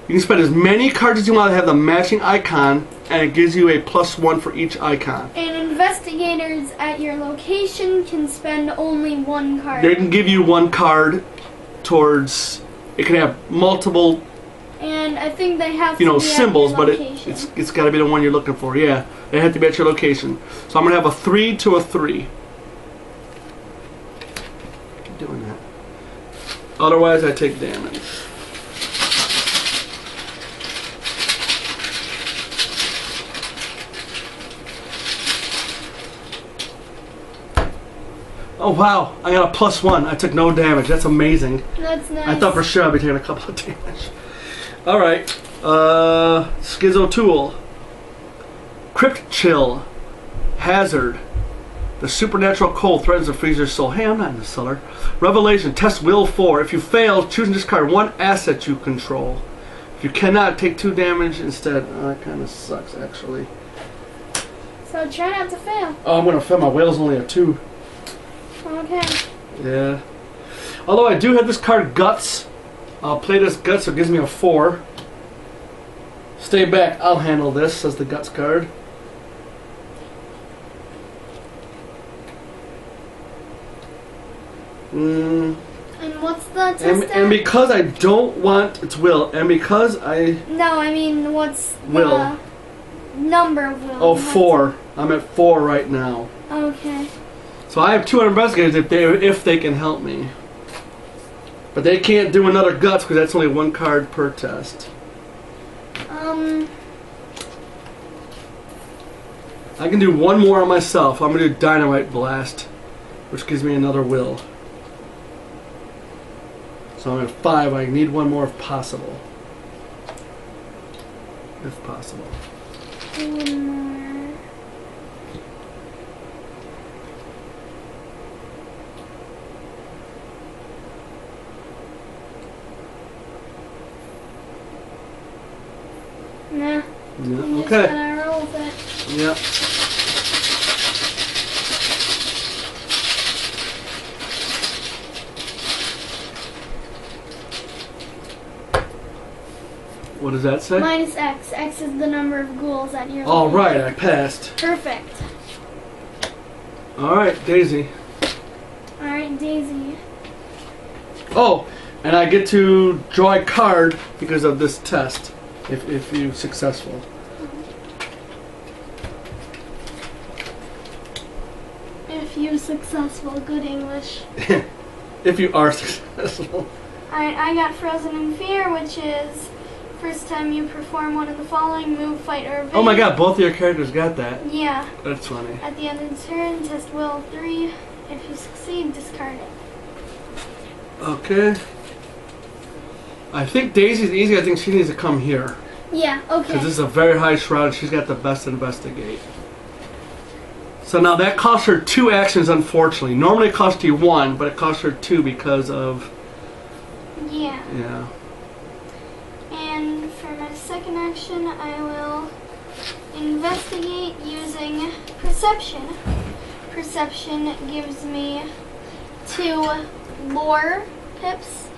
A: you can spend as many cards as you want to have the matching icon, and it gives you a +1 for each icon.
B: And investigators at your location can spend only 1 card.
A: They can give you 1 card towards... It can have multiple...
B: And I think they have to be
A: symbols,
B: at
A: but
B: your location.
A: it's got to be the one you're looking for. Yeah, they have to be at your location. So I'm going to have a 3 to a 3. Keep doing that. Otherwise, I take damage. Oh wow, I got a +1. I took no damage. That's amazing.
B: That's nice.
A: I thought for sure I'd be taking a couple of damage. Alright. Schizo Tool. Crypt Chill. Hazard. The supernatural cold threatens to freeze your soul. Hey, I'm not in the cellar. Revelation. Test Will 4. If you fail, choose and discard 1 asset you control. If you cannot, take 2 damage instead. Oh, that kind of sucks, actually.
B: So try not to fail.
A: Oh, I'm going to fail. My Will's only a 2.
B: Okay.
A: Yeah. Although I do have this card, Guts. I'll play this Guts, so it gives me a 4. Stay back. I'll handle this, says the Guts card.
B: And what's the test?
A: And because I don't want... It's Will. And because I...
B: No, I mean, what's
A: Will.
B: the number of Will?
A: Oh, 4. I'm at 4 right now.
B: Okay.
A: So I have 200 investigators if they can help me. But they can't do another Guts because that's only 1 card per test. I can do one more on myself. I'm gonna do Dynamite Blast, which gives me another will. So I'm at 5. I need one more if possible. If possible.
B: One more. Nah.
A: Yeah.
B: I'm just
A: Okay.
B: gonna roll with it.
A: Yep. What does that say?
B: Minus X. X is the number of ghouls that you're
A: All
B: looking
A: right,
B: at.
A: I passed.
B: Perfect.
A: All right, Daisy.
B: Alright, Daisy.
A: Oh, and I get to draw a card because of this test, if you're successful.
B: If you're successful, good English.
A: If you are successful.
B: Alright, I got Frozen in Fear, which is first time you perform one of the following: move, fight, or evade.
A: Oh my god, both of your characters got that.
B: Yeah.
A: That's funny.
B: At the end of the turn, test will of 3. If you succeed, discard it.
A: Okay. I think Daisy's easy. I think she needs to come here.
B: Yeah, okay.
A: Because this is a very high shroud. She's got the best investigate. So now that costs her 2 actions, unfortunately. Normally it costs you 1, but it costs her 2 because of...
B: Yeah.
A: Yeah.
B: And for my second action, I will investigate using Perception. Perception gives me 2 lore pips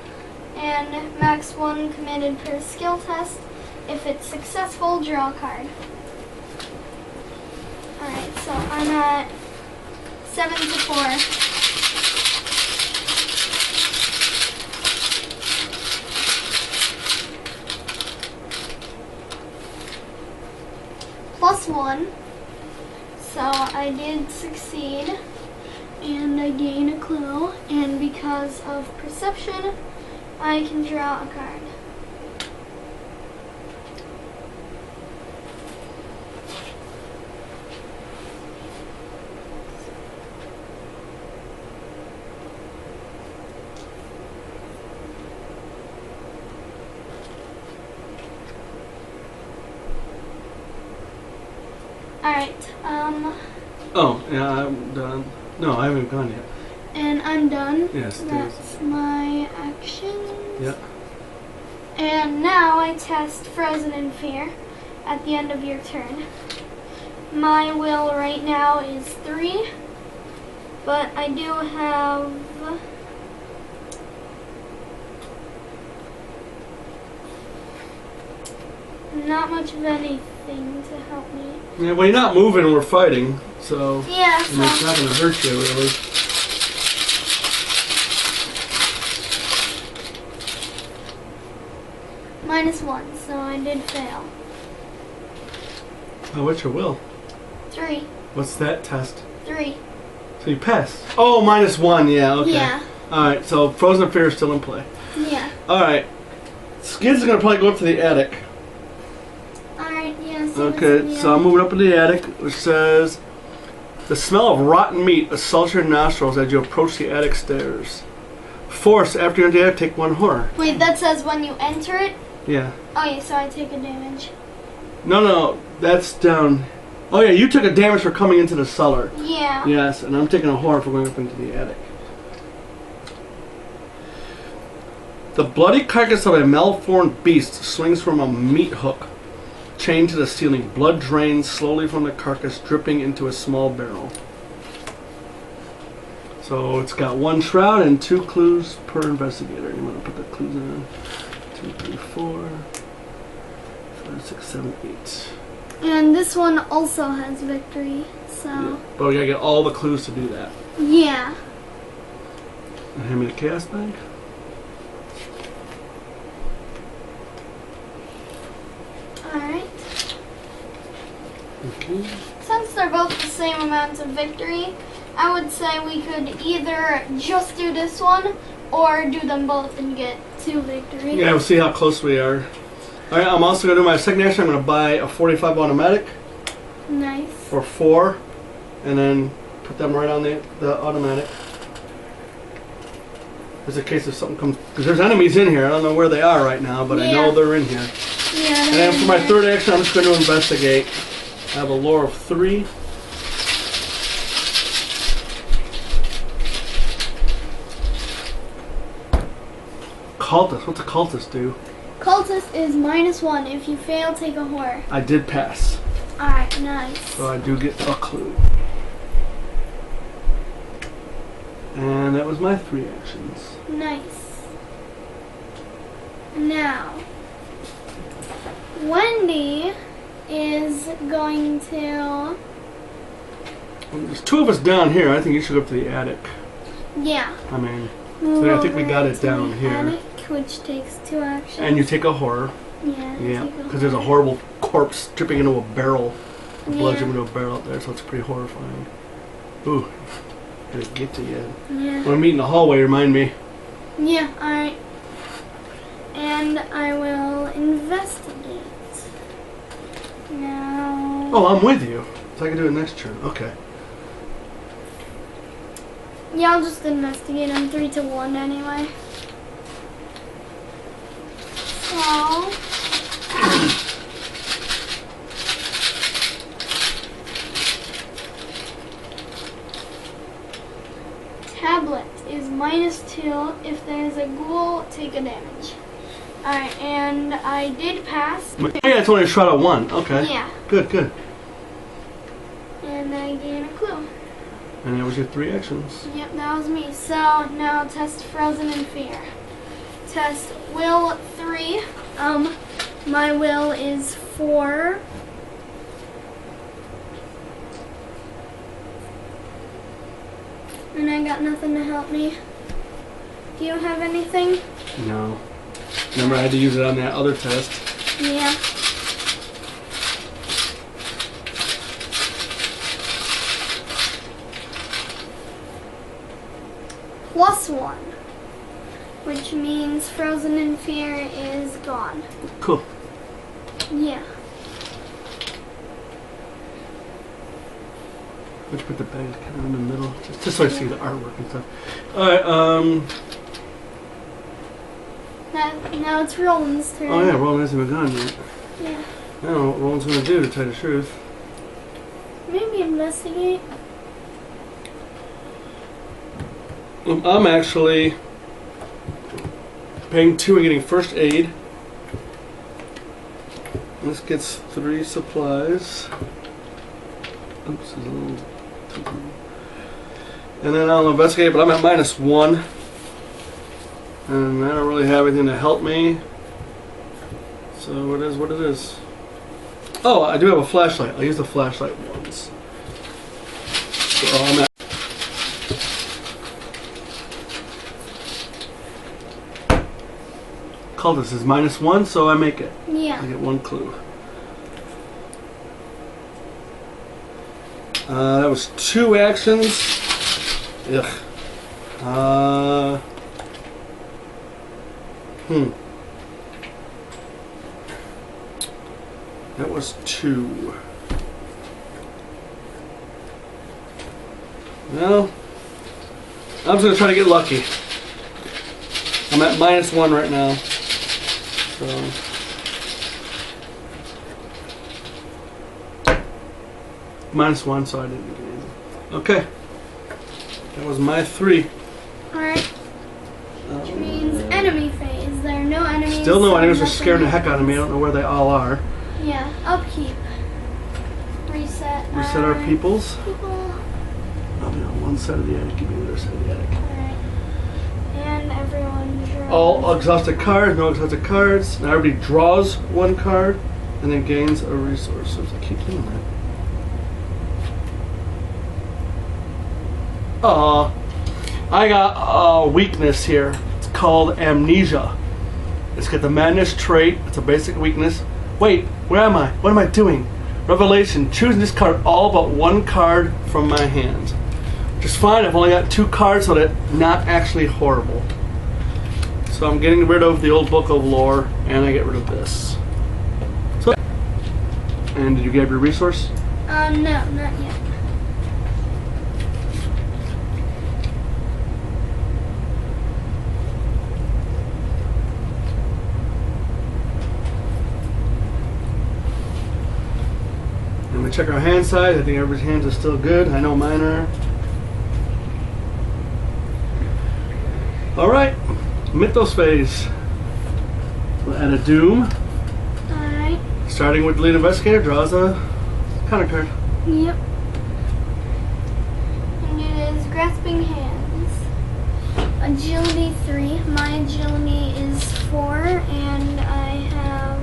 B: and max 1 committed per skill test. If it's successful, draw a card. Alright, so I'm at 7 to 4. +1, so I did succeed, and I gain a clue, and because of perception, I can draw a card. Alright,
A: Oh, yeah, I'm done. No, I haven't gone yet.
B: and I'm done.
A: Yes, Daisy.
B: That's my actions.
A: Yep.
B: And now I test Frozen in Fear at the end of your turn. My will right now is 3, but I do have not much of anything to help me.
A: Yeah, well, you're not moving, we're fighting, so...
B: Yeah,
A: I mean, it's
B: so
A: not going to hurt you, really.
B: -1, so I did fail.
A: Oh, what's your will?
B: 3.
A: What's that test?
B: 3.
A: So you pass. Oh, -1, yeah, okay.
B: Yeah.
A: Alright, so Frozen Fear is still in play.
B: Yeah.
A: Alright. Skid's going to probably go up to the attic.
B: Alright, yeah.
A: Okay, so I'm moving up in the attic, which says, the smell of rotten meat assaults your nostrils as you approach the attic stairs. Force, after you enter the attic, take 1 horror.
B: Wait, that says when you enter it?
A: Yeah.
B: Oh yeah, so I take a damage.
A: No, that's down. Oh yeah, you took a damage for coming into the cellar.
B: Yeah.
A: Yes, and I'm taking a horror for going up into the attic. The bloody carcass of a malformed beast swings from a meat hook, chained to the ceiling. Blood drains slowly from the carcass, dripping into a small barrel. So it's got 1 shroud and 2 clues per investigator. You want to put the clues in. 2, 3, 4, 5, 6, 7, 8.
B: And this one also has victory, so
A: Yeah. But we gotta get all the clues to do that.
B: yeah.
A: And hand me the chaos bag.
B: Alright.
A: Okay.
B: Since they're both the same amount of victory, I would say we could either just do this one or do them both and get 2 victory.
A: Yeah, we'll see how close we are. Alright, I'm also going to do my second action. I'm going to buy a 45 automatic
B: Nice.
A: for 4, and then put them right on the automatic. Just in case if something comes, because there's enemies in here. I don't know where they are right now, but I know they're in here.
B: Yeah.
A: And then for my third action, I'm just going to investigate. I have a lore of 3. Cultist. What's a cultist do?
B: Cultist is -1. If you fail, take a horror.
A: I did pass,
B: Alright, nice.
A: so I do get a clue. And that was my 3 actions.
B: Nice. Now, Wendy is going to.
A: Well, there's 2 of us down here. I think you should go up to the attic.
B: Yeah.
A: I mean,
B: Move
A: I think we
B: over
A: got it
B: to
A: down
B: the
A: here.
B: attic, which takes 2 actions.
A: And you take a horror.
B: Yeah.
A: Yeah,
B: take a
A: because there's a
B: horror.
A: horrible corpse dripping into a barrel. Blood
B: Yeah.
A: dripping into a barrel up there, so it's pretty horrifying. Ooh, gonna get to you.
B: Yeah.
A: When we meet in the hallway, remind me.
B: Yeah. All right. And I will investigate. Now.
A: Oh, I'm with you. So I can do it next turn. Okay.
B: Yeah, I'll just investigate. I'm 3 to 1 anyway. So. Tablet is -2. If there's a ghoul, take a damage. Alright, and I did pass.
A: Oh, yeah, it's only a shot at 1. Okay.
B: Yeah.
A: Good, good.
B: And I gain a clue.
A: And that was your 3 actions.
B: Yep, that was me. So now test Frozen in Fear. Test Will 3. My will is 4. And I got nothing to help me. Do you have anything?
A: No. Remember, I had to use it on that other test.
B: Yeah. +1, which means Frozen in Fear is gone.
A: Cool.
B: Yeah.
A: Let's put the bag kind of in the middle, just so I see the artwork and stuff. All right.
B: Now it's Roland's turn.
A: Oh yeah, Roland hasn't been gone yet.
B: Yeah.
A: I don't know what Roland's gonna do, to tell you the truth.
B: Maybe investigate.
A: I'm actually paying 2 and getting first aid. This gets 3 supplies. Oops, there's a little. And then I'll investigate, but I'm at -1. And I don't really have anything to help me. So it is what it is. Oh, I do have a flashlight. I'll use the flashlight once. So I'm at. Cultist is -1, so I make it.
B: Yeah.
A: I get 1 clue. That was 2 actions. Ugh. That was 2. Well, I'm just gonna try to get lucky. I'm at -1 right now. So. -1, so I didn't get anything. Okay. That was my 3.
B: Alright. Which means enemy phase. There are no enemies.
A: Still no
B: so
A: enemies are
B: nothing
A: scaring the heck out of me. I
B: happens.
A: don't know where they all are.
B: Yeah. Upkeep. Reset.
A: Reset our peoples.
B: People.
A: I'll be on one side of the attic, you be on the other side of the attic.
B: Alright. And everyone draws.
A: All exhausted cards, no exhausted cards. Now everybody draws 1 card and then gains a resource. So I keep doing that. I got a weakness here. It's called amnesia. It's got the madness trait. It's a basic weakness. Wait, where am I? What am I doing? Revelation. Choose this card all but 1 card from my hand. Which is fine. I've only got 2 cards, so that's not actually horrible. So I'm getting rid of the old book of lore, and I get rid of this. And did you grab your resource?
B: No, not yet.
A: And we check our hand size. I think everybody's hands are still good. I know mine are. All right, Mythos phase. We'll add a Doom.
B: Alright.
A: Starting with the lead investigator, draws a counter card.
B: Yep. And it is Grasping Hands. Agility 3. My agility is 4, and I have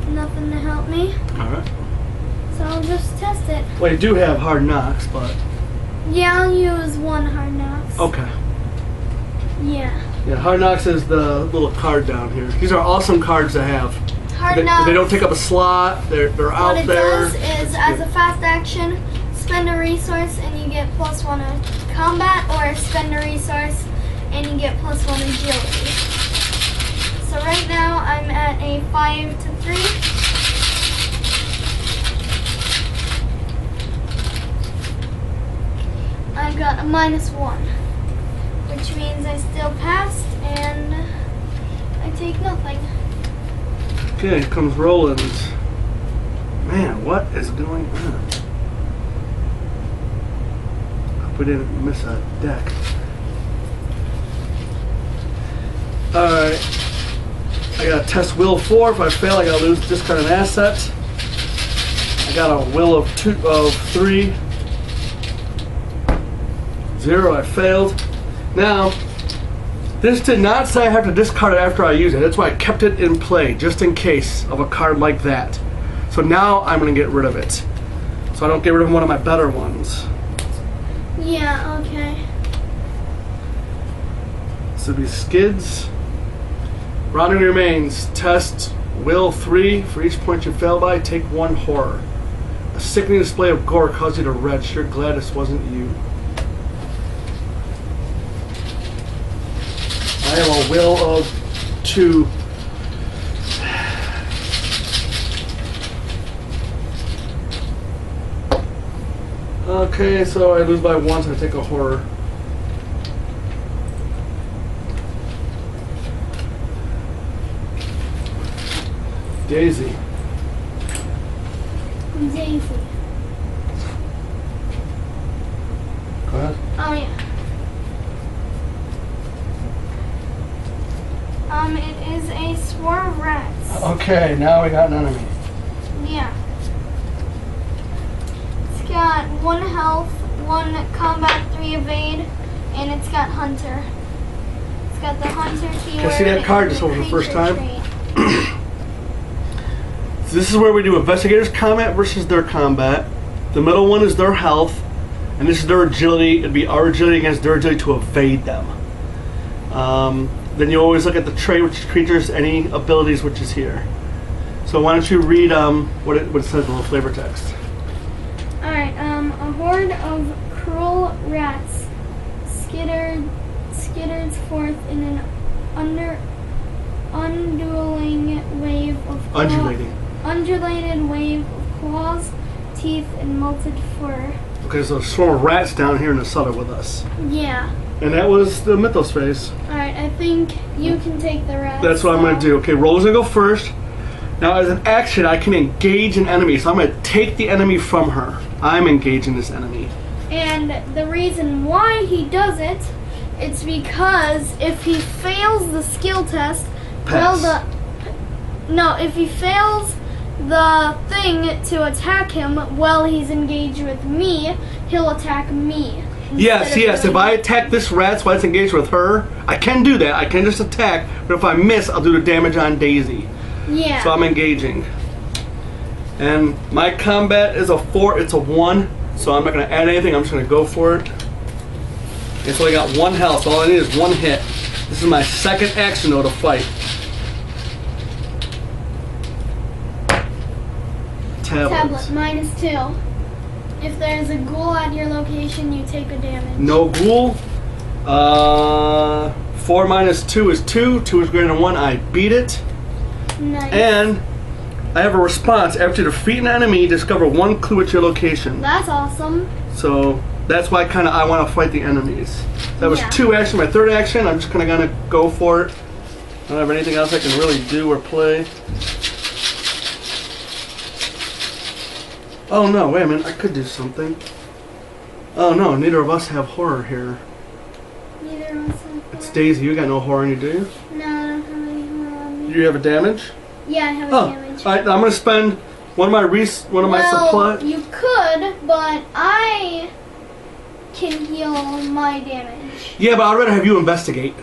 B: nothing to help me.
A: All right.
B: So I'll just test it.
A: Well, you do have hard knocks, but
B: Yeah, I'll use 1 hard knocks.
A: okay.
B: Yeah.
A: Yeah, hard knocks is the little card down here. These are awesome cards to have.
B: Hard knocks.
A: They don't take up a slot. They're out
B: What it
A: there.
B: does is, as a fast action, spend a resource and you get +1 of combat, or spend a resource and you get +1 agility. So right now I'm at a 5 to 3. I've got a -1, which means I still passed and I take nothing.
A: Okay, here comes Roland. Man, what is going on? Hope we didn't miss a deck. Alright. I got test will 4. If I fail, I gotta lose discard an asset. I got a will of 3. 0, I failed. Now, this did not say I have to discard it after I use it. That's why I kept it in play, just in case of a card like that. So now I'm going to get rid of it. So I don't get rid of one of my better ones.
B: Yeah, okay.
A: This would be Skids. Rounding remains. Test will 3. For each point you fail by, take 1 horror. A sickening display of gore caused you to retch. You're glad this wasn't you. I have a will of 2. Okay, so I lose by 1, so I take a horror. Daisy.
B: Daisy.
A: Go ahead.
B: Oh yeah. It is a swarm of rats.
A: Okay, now we got an enemy.
B: Yeah. It's got 1 health, 1 combat, 3 evade, and it's got hunter. It's got the hunter keyword.
A: Can I see that card just
B: and
A: over the first
B: creature
A: time?
B: trait.
A: So this is where we do investigators combat versus their combat. The middle one is their health, and this is their agility. It'd be our agility against their agility to evade them. Then you always look at the trait, which is creatures, any abilities, which is here. So why don't you read what it says in the little flavor text.
B: Alright, a horde of cruel rats skittered forth in an undulating wave of undulated wave of claws, teeth, and melted fur.
A: Okay, so a swarm of rats down here in the cellar with us.
B: Yeah.
A: And that was the Mythos phase.
B: Alright, I think you can take the rats.
A: That's what I'm going to do. Okay, Roll's going to go first. Now, as an action, I can engage an enemy, so I'm going to take the enemy from her. I'm engaging this enemy.
B: And the reason why he does it, it's because if he fails the skill test,
A: Pass.
B: if he fails the thing to attack him while he's engaged with me, he'll attack me.
A: Yes. If I attack this rat while it's engaged with her, I can do that. I can just attack, but if I miss, I'll do the damage on Daisy.
B: Yeah.
A: So I'm engaging. And my combat is a 4, it's a 1, so I'm not going to add anything, I'm just going to go for it. And so I got 1 health, so all I need is 1 hit. This is my second action though to fight. Tablet.
B: -2. If there's a ghoul at your location, you take a damage.
A: No ghoul. 4 minus 2 is 2. 2 is greater than 1. I beat it.
B: Nice.
A: And I have a response. After you defeat an enemy, discover 1 clue at your location.
B: That's awesome.
A: So that's why I want to fight the enemies. That was
B: Yeah.
A: 2 action. My third action, I'm just kind of going to go for it. I don't have anything else I can really do or play. Oh no, wait a minute. I could do something. Oh no, neither of us have horror here.
B: Neither of us have
A: It's
B: horror.
A: Daisy. You got no horror in you, do you?
B: No, I don't have any horror on me.
A: Do you have a damage?
B: Yeah, I have a
A: Oh,
B: damage.
A: all right. I'm going to spend one of my supply.
B: You could, but I can heal my damage.
A: Yeah, but I'd rather have you investigate.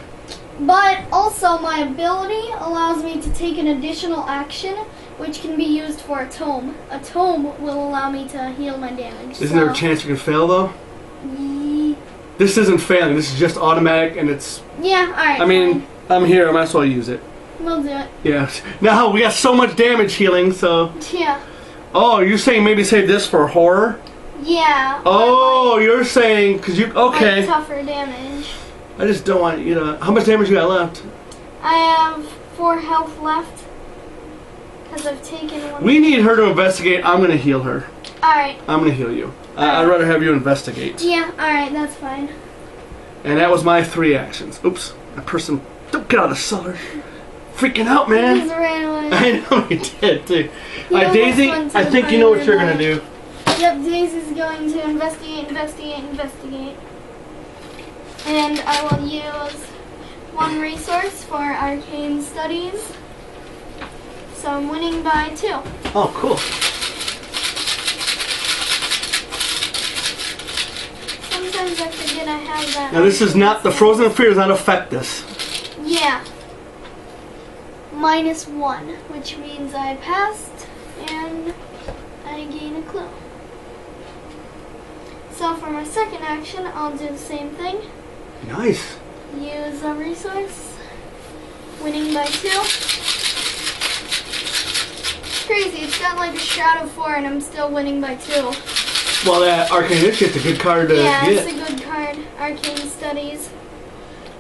B: But also, my ability allows me to take an additional action, which can be used for a tome. A tome will allow me to heal my damage.
A: Isn't there a chance you can fail though? This isn't failing. This is just automatic, and it's.
B: Yeah, alright.
A: I mean, I'm here. I might as well use it.
B: We'll do it.
A: Yeah. Now we got so much damage healing, so.
B: Yeah.
A: Oh, you're saying maybe save this for horror?
B: Yeah.
A: Oh, you're saying because you okay?
B: Like tougher damage.
A: I just don't want you to. How much damage you got left?
B: I have 4 health left because I've taken 1.
A: We need her to investigate. I'm gonna heal her.
B: Alright.
A: I'm gonna heal you. I'd rather have you investigate.
B: Yeah, alright, that's fine.
A: And that was my 3 actions. Oops, that person. Don't get out of the cellar. Freaking out,
B: He
A: man.
B: just ran away.
A: I know he did too.
B: He
A: Alright, Daisy,
B: almost went to
A: I
B: the
A: think you know what
B: fire
A: you're gonna
B: and
A: do.
B: Yep, Daisy's going to investigate. And I will use 1 resource for arcane studies. So I'm winning by 2.
A: Oh, cool.
B: Sometimes I forget I have that.
A: Now this is not the frozen fear does not affect this.
B: Yeah. -1, which means I passed and I gain a clue. So for my second action, I'll do the same thing.
A: Nice.
B: Use a resource. Winning by 2. It's crazy. It's got like a shroud of 4 and I'm still winning by 2.
A: Well, that arcane initiate's a good card to
B: Yeah,
A: get.
B: it's a good card. Arcane studies.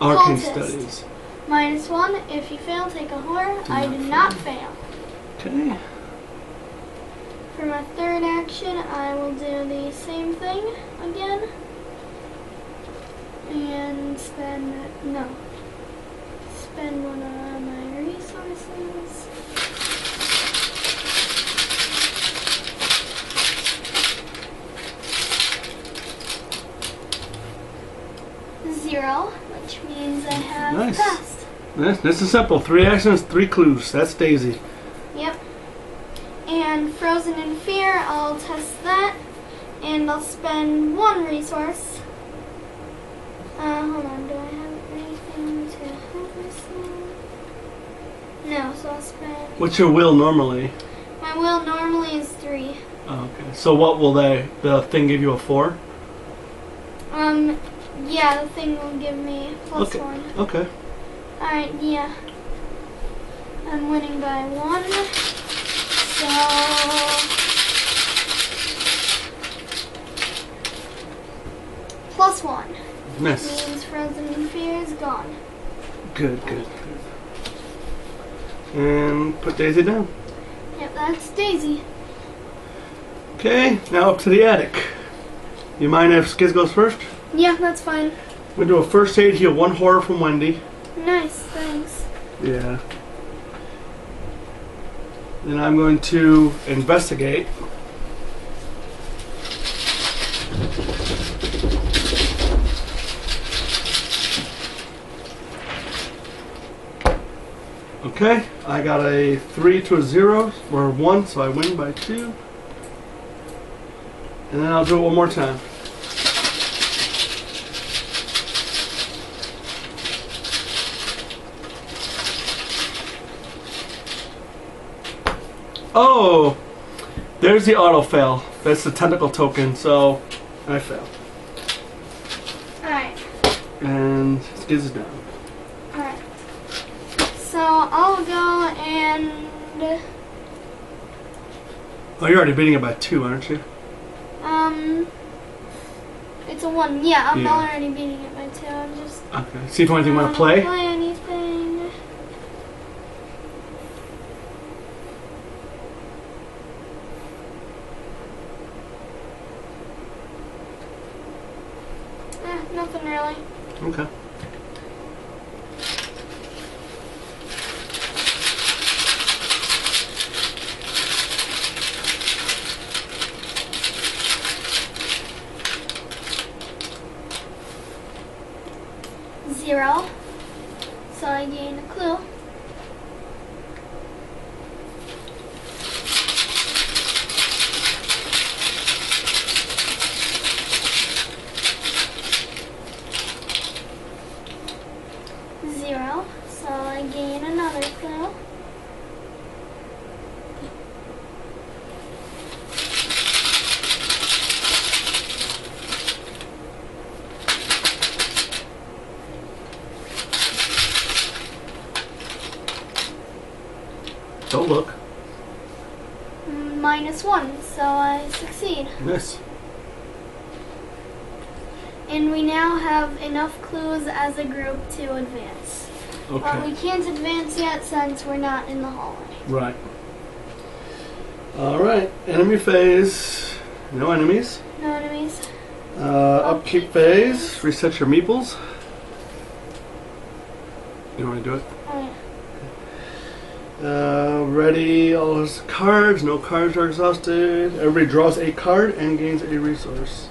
A: Arcane
B: Cultist.
A: studies.
B: -1. If you fail, take a horror. I did not fail.
A: Okay.
B: For my third action, I will do the same thing again. And spend 1 of my resources. Zero, which means I have
A: Nice.
B: passed.
A: This is simple. 3 actions, 3 clues. That's Daisy.
B: Yep. And Frozen in Fear, I'll test that. And I'll spend 1 resource. Hold on, do I have anything to help myself? No, so I'll spend...
A: What's your will normally?
B: My will normally is 3.
A: Oh, okay. So what will the thing give you a 4?
B: Yeah, the thing will give me
A: Okay.
B: +1.
A: Okay.
B: Alright, yeah. I'm winning by 1. So... +1.
A: Miss.
B: Means Frozen in Fear is gone.
A: Good. And put Daisy down.
B: Yep, that's Daisy.
A: Okay, now up to the attic. You mind if Skiz goes first?
B: Yeah, that's fine.
A: We'll do a first aid, heal 1 horror from Wendy.
B: Nice, thanks.
A: Yeah. Then I'm going to investigate. Okay, I got a 3 to a 0 or 1, so I win by 2. And then I'll do it one more time. Oh, there's the auto fail. That's the tentacle token, so I fail.
B: Alright,
A: And Skiz is down.
B: alright. So I'll go and...
A: Oh, you're already beating it by 2, aren't you?
B: It's It's a 1. Yeah, I'm
A: Yeah.
B: already beating it by 2. I'm just.
A: Okay. See if anything you want to play.
B: Play anything. Nothing really.
A: Okay.
B: Zero. So I gain a clue. Zero. So I gain another clue.
A: Don't look.
B: -1, so I succeed.
A: Yes.
B: And we now have enough clues as a group to advance. But
A: Okay.
B: we can't advance yet since we're not in the hallway.
A: Right. All right. Enemy phase. No enemies.
B: No enemies.
A: Upkeep phase. Reset your meeples. You want to do it?
B: Alright.
A: Ready all his cards. No cards are exhausted. Everybody draws a card and gains a resource.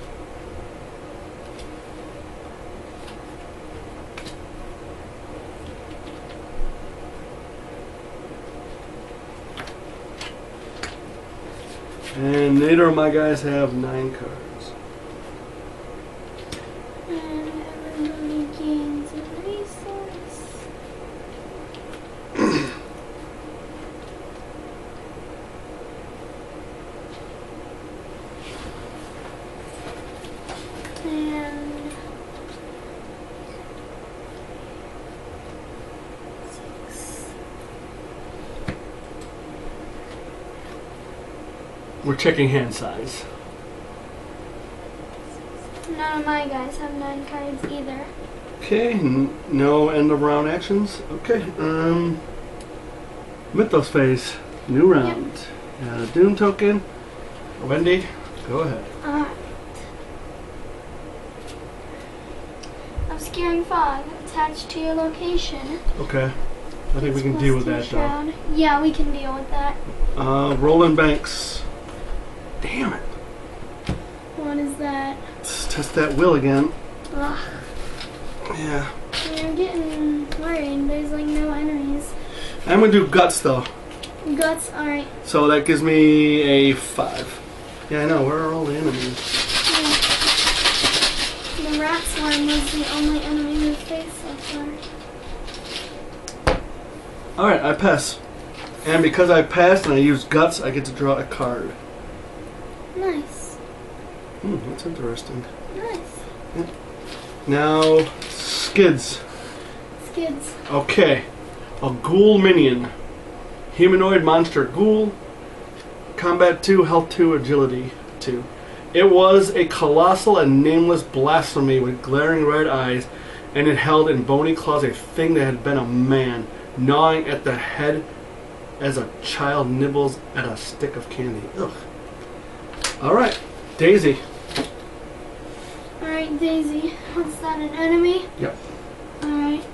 A: And neither of my guys have 9 cards.
B: And everybody gains a resource. And 6.
A: We're checking hand size.
B: None of my guys have 9 cards either.
A: Okay, no end of round actions. Okay, Mythos phase, new round. Doom token. Wendy, go ahead.
B: Alright. Obscuring fog attached to your location.
A: Okay, I think we can deal with that though.
B: Shroud. Yeah, we can deal with that.
A: Rolling banks. Damn it.
B: What is that?
A: Let's test that will again.
B: Ugh.
A: Yeah.
B: I'm getting worried. There's like no enemies.
A: I'm gonna do guts though.
B: Guts, alright.
A: So that gives me a 5. Yeah, I know. Where are all the enemies?
B: The rat swarm was the only enemy we've faced so far.
A: All right, I pass. And because I passed and I use guts, I get to draw a card.
B: Nice.
A: That's interesting.
B: Nice.
A: Now, skids.
B: Skids.
A: Okay. A ghoul minion. Humanoid monster ghoul. Combat 2, health 2, agility 2. It was a colossal and nameless blasphemy with glaring red eyes, and it held in bony claws a thing that had been a man, gnawing at the head as a child nibbles at a stick of candy. Ugh. Alright, Daisy.
B: Alright, Daisy. What's that, an enemy?
A: Yep.
B: Alright.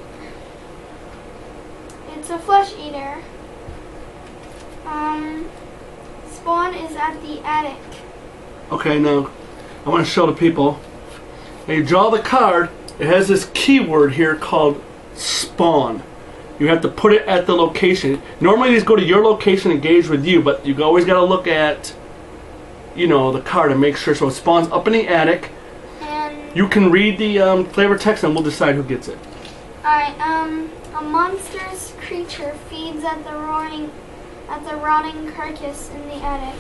B: It's a flesh eater. Spawn is at the attic.
A: Okay, now I want to show the people. Now you draw the card. It has this keyword here called spawn. You have to put it at the location. Normally these go to your location, engage with you, but you always got to look at, you know, the card and make sure. So it spawns up in the attic.
B: And
A: You can read the flavor text and we'll decide who gets it.
B: alright, a monstrous creature feeds at the rotting carcass in the attic.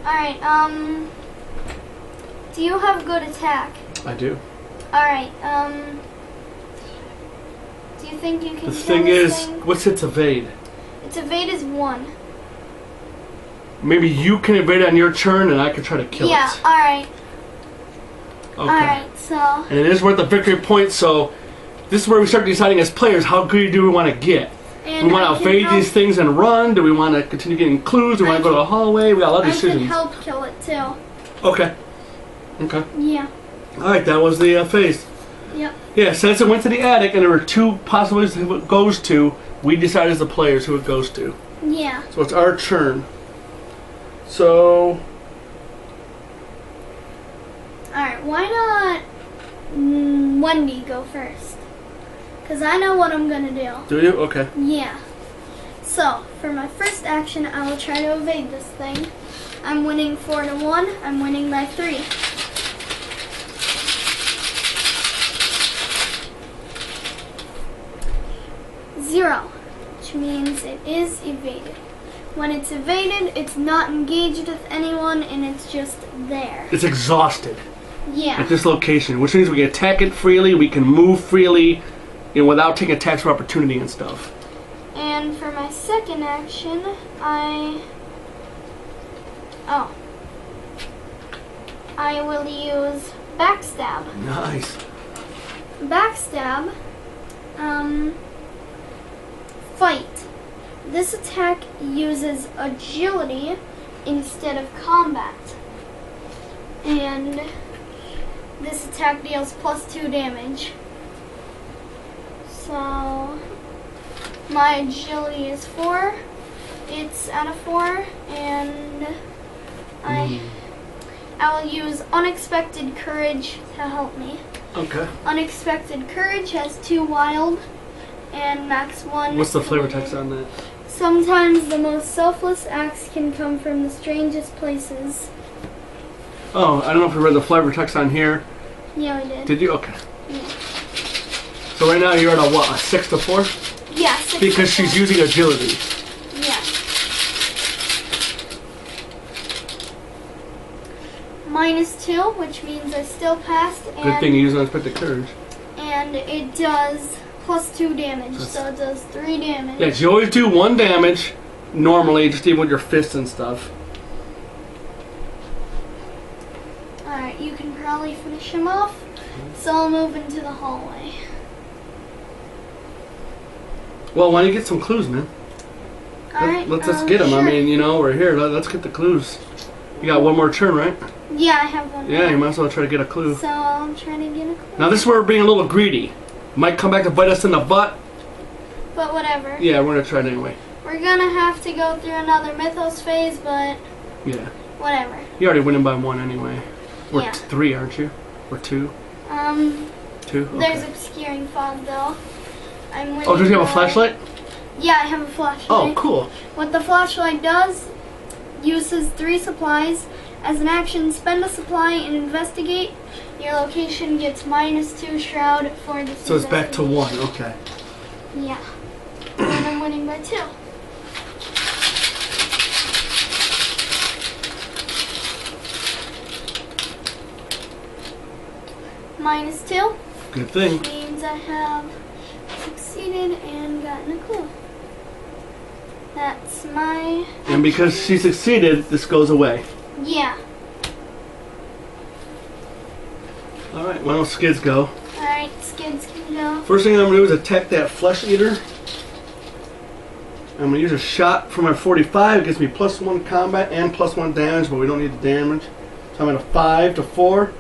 B: Alright, do you have good attack?
A: I do.
B: Alright, do you think you can
A: The
B: kill
A: thing
B: this
A: is,
B: thing?
A: what's its evade?
B: Its evade is 1.
A: Maybe you can evade it on your turn and I can try to kill
B: Yeah,
A: it.
B: alright.
A: Okay.
B: Alright, so
A: And it is worth the victory point, so this is where we start deciding as players how greedy do we want to get. Do we want
B: I
A: to
B: can
A: evade
B: help-
A: these things and run? Do we want to continue getting clues? Do we want to go to the hallway? We got a lot of
B: I can
A: decisions.
B: help kill it too.
A: Okay. Okay.
B: Yeah.
A: Alright, that was the phase.
B: Yep.
A: Yeah, since it went to the attic and there were two possibilities who it goes to, we decide as the players who it goes to.
B: Yeah.
A: So it's our turn. So,
B: Alright, why not Wendy go first? Because I know what I'm going to do.
A: do you? Okay.
B: Yeah. So, for my first action, I will try to evade this thing. I'm winning 4-1. I'm winning by 3. Zero, which means it is evaded. When it's evaded, it's not engaged with anyone and it's just there.
A: It's exhausted
B: Yeah.
A: at this location, which means we can attack it freely, we can move freely, without taking attacks for opportunity and stuff.
B: And for my second action, I will use backstab.
A: Nice.
B: Backstab, fight. This attack uses agility instead of combat. And this attack deals +2 damage. So my agility is 4. It's out of 4, and I will use unexpected courage to help me.
A: Okay.
B: Unexpected courage has 2 wild and max 1.
A: What's the flavor
B: limited.
A: text on that?
B: Sometimes the most selfless acts can come from the strangest places.
A: Oh, I don't know if we read the flavor text on here.
B: Yeah, we did.
A: Did you? Okay.
B: Yeah.
A: So right now you're at a what? A 6 to 4?
B: Yeah, 6
A: Because she's using agility.
B: Yeah. -2, which means I still passed. And,
A: Good thing you use unexpected courage.
B: And it does +2 damage, so it does 3 damage.
A: Yeah, you always do 1 damage normally, just even with your fists and stuff.
B: Alright, you can probably finish him off, so I'll move into the hallway.
A: Well, why don't you get some clues, man?
B: Alright,
A: Let's get them.
B: sure.
A: I mean, we're here. Let's get the clues. You got one more turn, right?
B: Yeah, I have one.
A: Yeah, you might as well try to get a clue.
B: So I'm trying to get a clue.
A: Now this is where we're being a little greedy. Might come back to bite us in the butt.
B: But whatever.
A: Yeah, we're gonna try it anyway.
B: We're gonna have to go through another mythos phase, but
A: Yeah.
B: whatever.
A: You're already winning by 1 anyway. We're
B: Yeah.
A: 3, aren't you? Or 2? 2?
B: There's
A: Okay.
B: obscuring fog though. I'm winning.
A: Oh, does he have a
B: by-
A: flashlight?
B: Yeah, I have a flashlight.
A: Oh, cool.
B: What the flashlight does, uses 3 supplies. As an action, spend a supply and investigate. Your location gets -2 shroud for this.
A: So it's back to 1. Okay.
B: Yeah. And I'm winning by 2. -2
A: Good thing.
B: means I have succeeded and gotten a clue. That's my.
A: And because she succeeded, this goes away.
B: Yeah.
A: All right. Why don't skids go?
B: Alright, skids can go.
A: First thing I'm gonna do is attack that flesh eater. I'm gonna use a shot for my 45. It gives me +1 combat and +1 damage, but we don't need the damage. So I'm at a 5 to 4.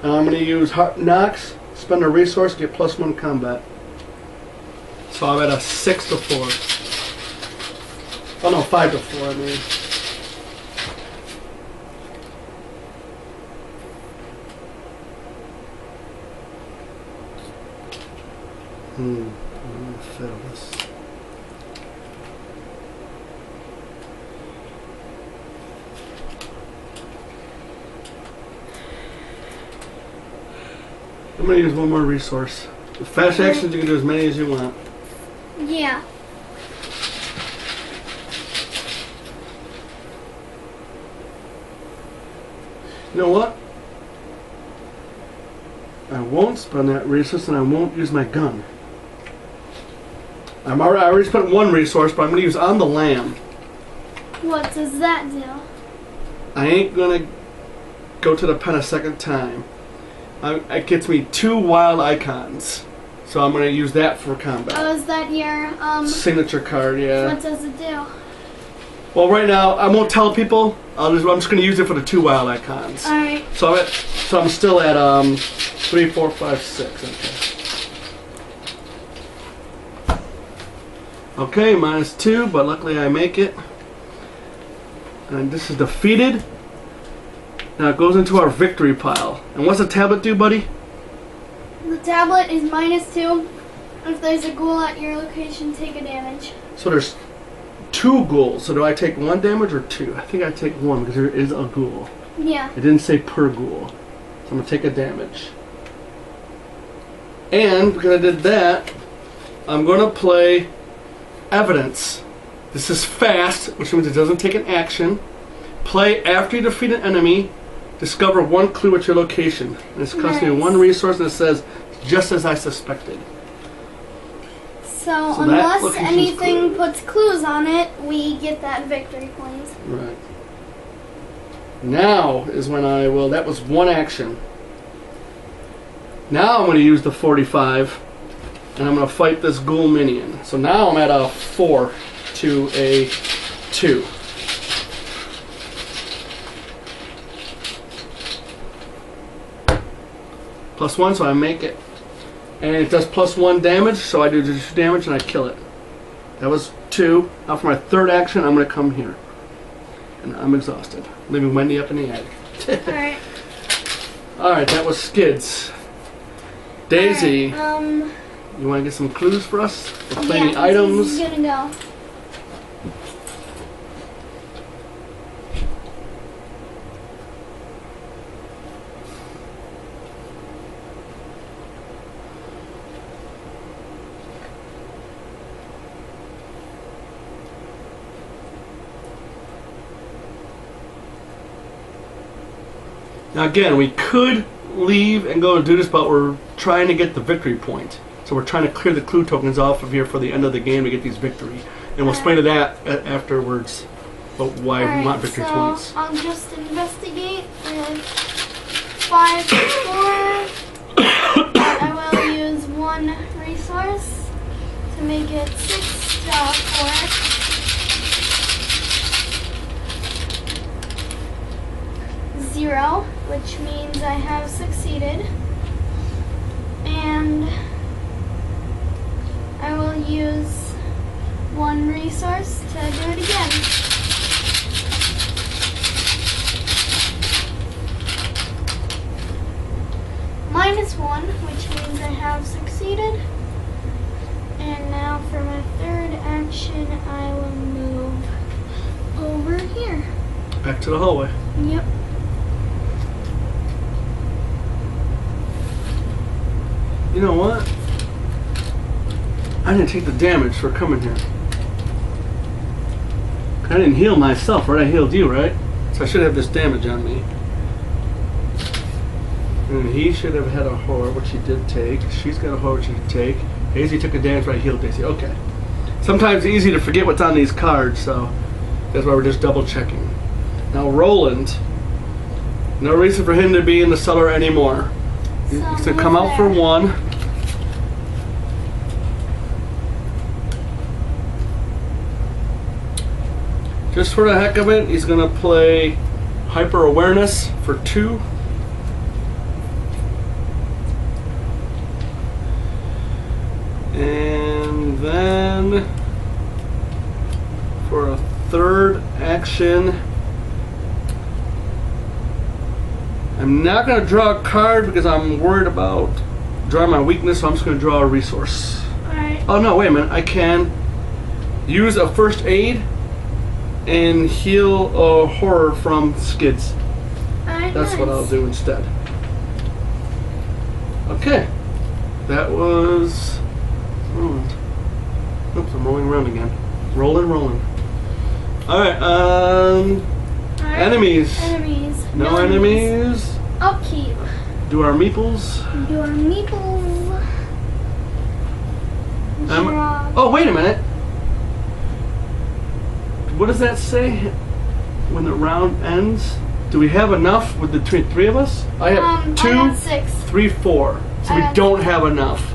A: And I'm gonna use Nox, spend a resource, get +1 combat. So I'm at a 6 to 4. Oh no, 5 to 4. I mean. I'm gonna fail this. I'm gonna use one more resource. With fast actions, you can do as many as you want.
B: Yeah.
A: You know what? I won't spend that resource, and I won't use my gun. I already spent 1 resource, but I'm gonna use on the lamb.
B: What does that do?
A: I ain't gonna go to the pen a second time. It gets me 2 wild icons. So I'm going to use that for combat.
B: Oh, is that your
A: Signature card, yeah.
B: what does it do?
A: Well, right now, I won't tell people. I'm just going to use it for the 2 wild icons.
B: Alright.
A: So I'm still at 3, 4, 5, 6. Okay, -2, but luckily I make it. And this is defeated. Now it goes into our victory pile. And what's the tablet do, buddy?
B: The tablet is -2. If there's a ghoul at your location, take a damage.
A: So there's 2 ghouls. So do I take 1 damage or 2? I think I take 1 because there is a ghoul.
B: Yeah.
A: It didn't say per ghoul. So I'm going to take a damage. And because I did that, I'm going to play Evidence. This is fast, which means it doesn't take an action. Play after you defeat an enemy. Discover 1 clue at your location. And it's costing me 1 resource, and it says, just as I suspected.
B: So
A: that
B: unless
A: location's
B: anything
A: clear.
B: puts clues on it, we get that victory point.
A: Right. Now is when I will. That was 1 action. Now I'm going to use the 45, and I'm going to fight this ghoul minion. So now I'm at a 4 to a 2. +1, so I make it. And it does +1 damage, so I do 2 damage and I kill it. That was 2. Now for my 3rd action, I'm going to come here. And I'm exhausted. Leaving Wendy up in the attic.
B: Alright.
A: Alright, that was Skids. Daisy,
B: Alright,
A: you want to get some clues for us? For playing
B: yeah,
A: items?
B: Daisy's gonna go.
A: Now again, we could leave and go do this, but we're trying to get the victory point. So we're trying to clear the clue tokens off of here for the end of the game to get these victory. And we'll explain to that afterwards, about why we want victory points.
B: I'll just investigate with 5 4. I will use 1 resource to make it 6 to 4. 0, which means I have succeeded, and I will use 1 resource to do it again. -1, which means I have succeeded, and now for my 3rd action I will move over here.
A: Back to the hallway.
B: Yep.
A: You know what? I didn't take the damage for coming here. I didn't heal myself, right? I healed you, right? So I should have this damage on me. And he should have had a horror, which he did take. She's got a horror, which she did take. Daisy took a damage, but I healed Daisy. Okay. Sometimes it's easy to forget what's on these cards, so that's why we're just double checking. Now Roland, no reason for him to be in the cellar anymore. He's gonna come out for 1. Just for the heck of it, he's gonna play Hyper Awareness for 2. And then for a 3rd action, I'm not going to draw a card because I'm worried about drawing my weakness, so I'm just going to draw a resource.
B: Alright.
A: Oh no, wait a minute. I can use a first aid and heal a horror from Skids.
B: Alright,
A: That's
B: nice.
A: what I'll do instead. Okay. That was... Roland. Oops, I'm rolling around again. Rolling. Alright,
B: Alright.
A: enemies.
B: Enemies.
A: No enemies.
B: Upkeep.
A: Do our meeples.
B: Your meeples. Draw.
A: Oh, wait a minute. What does that say when the round ends? Do we have enough with between three of us? I have
B: I got 6.
A: 3, 4. So
B: I
A: we
B: got
A: don't have enough.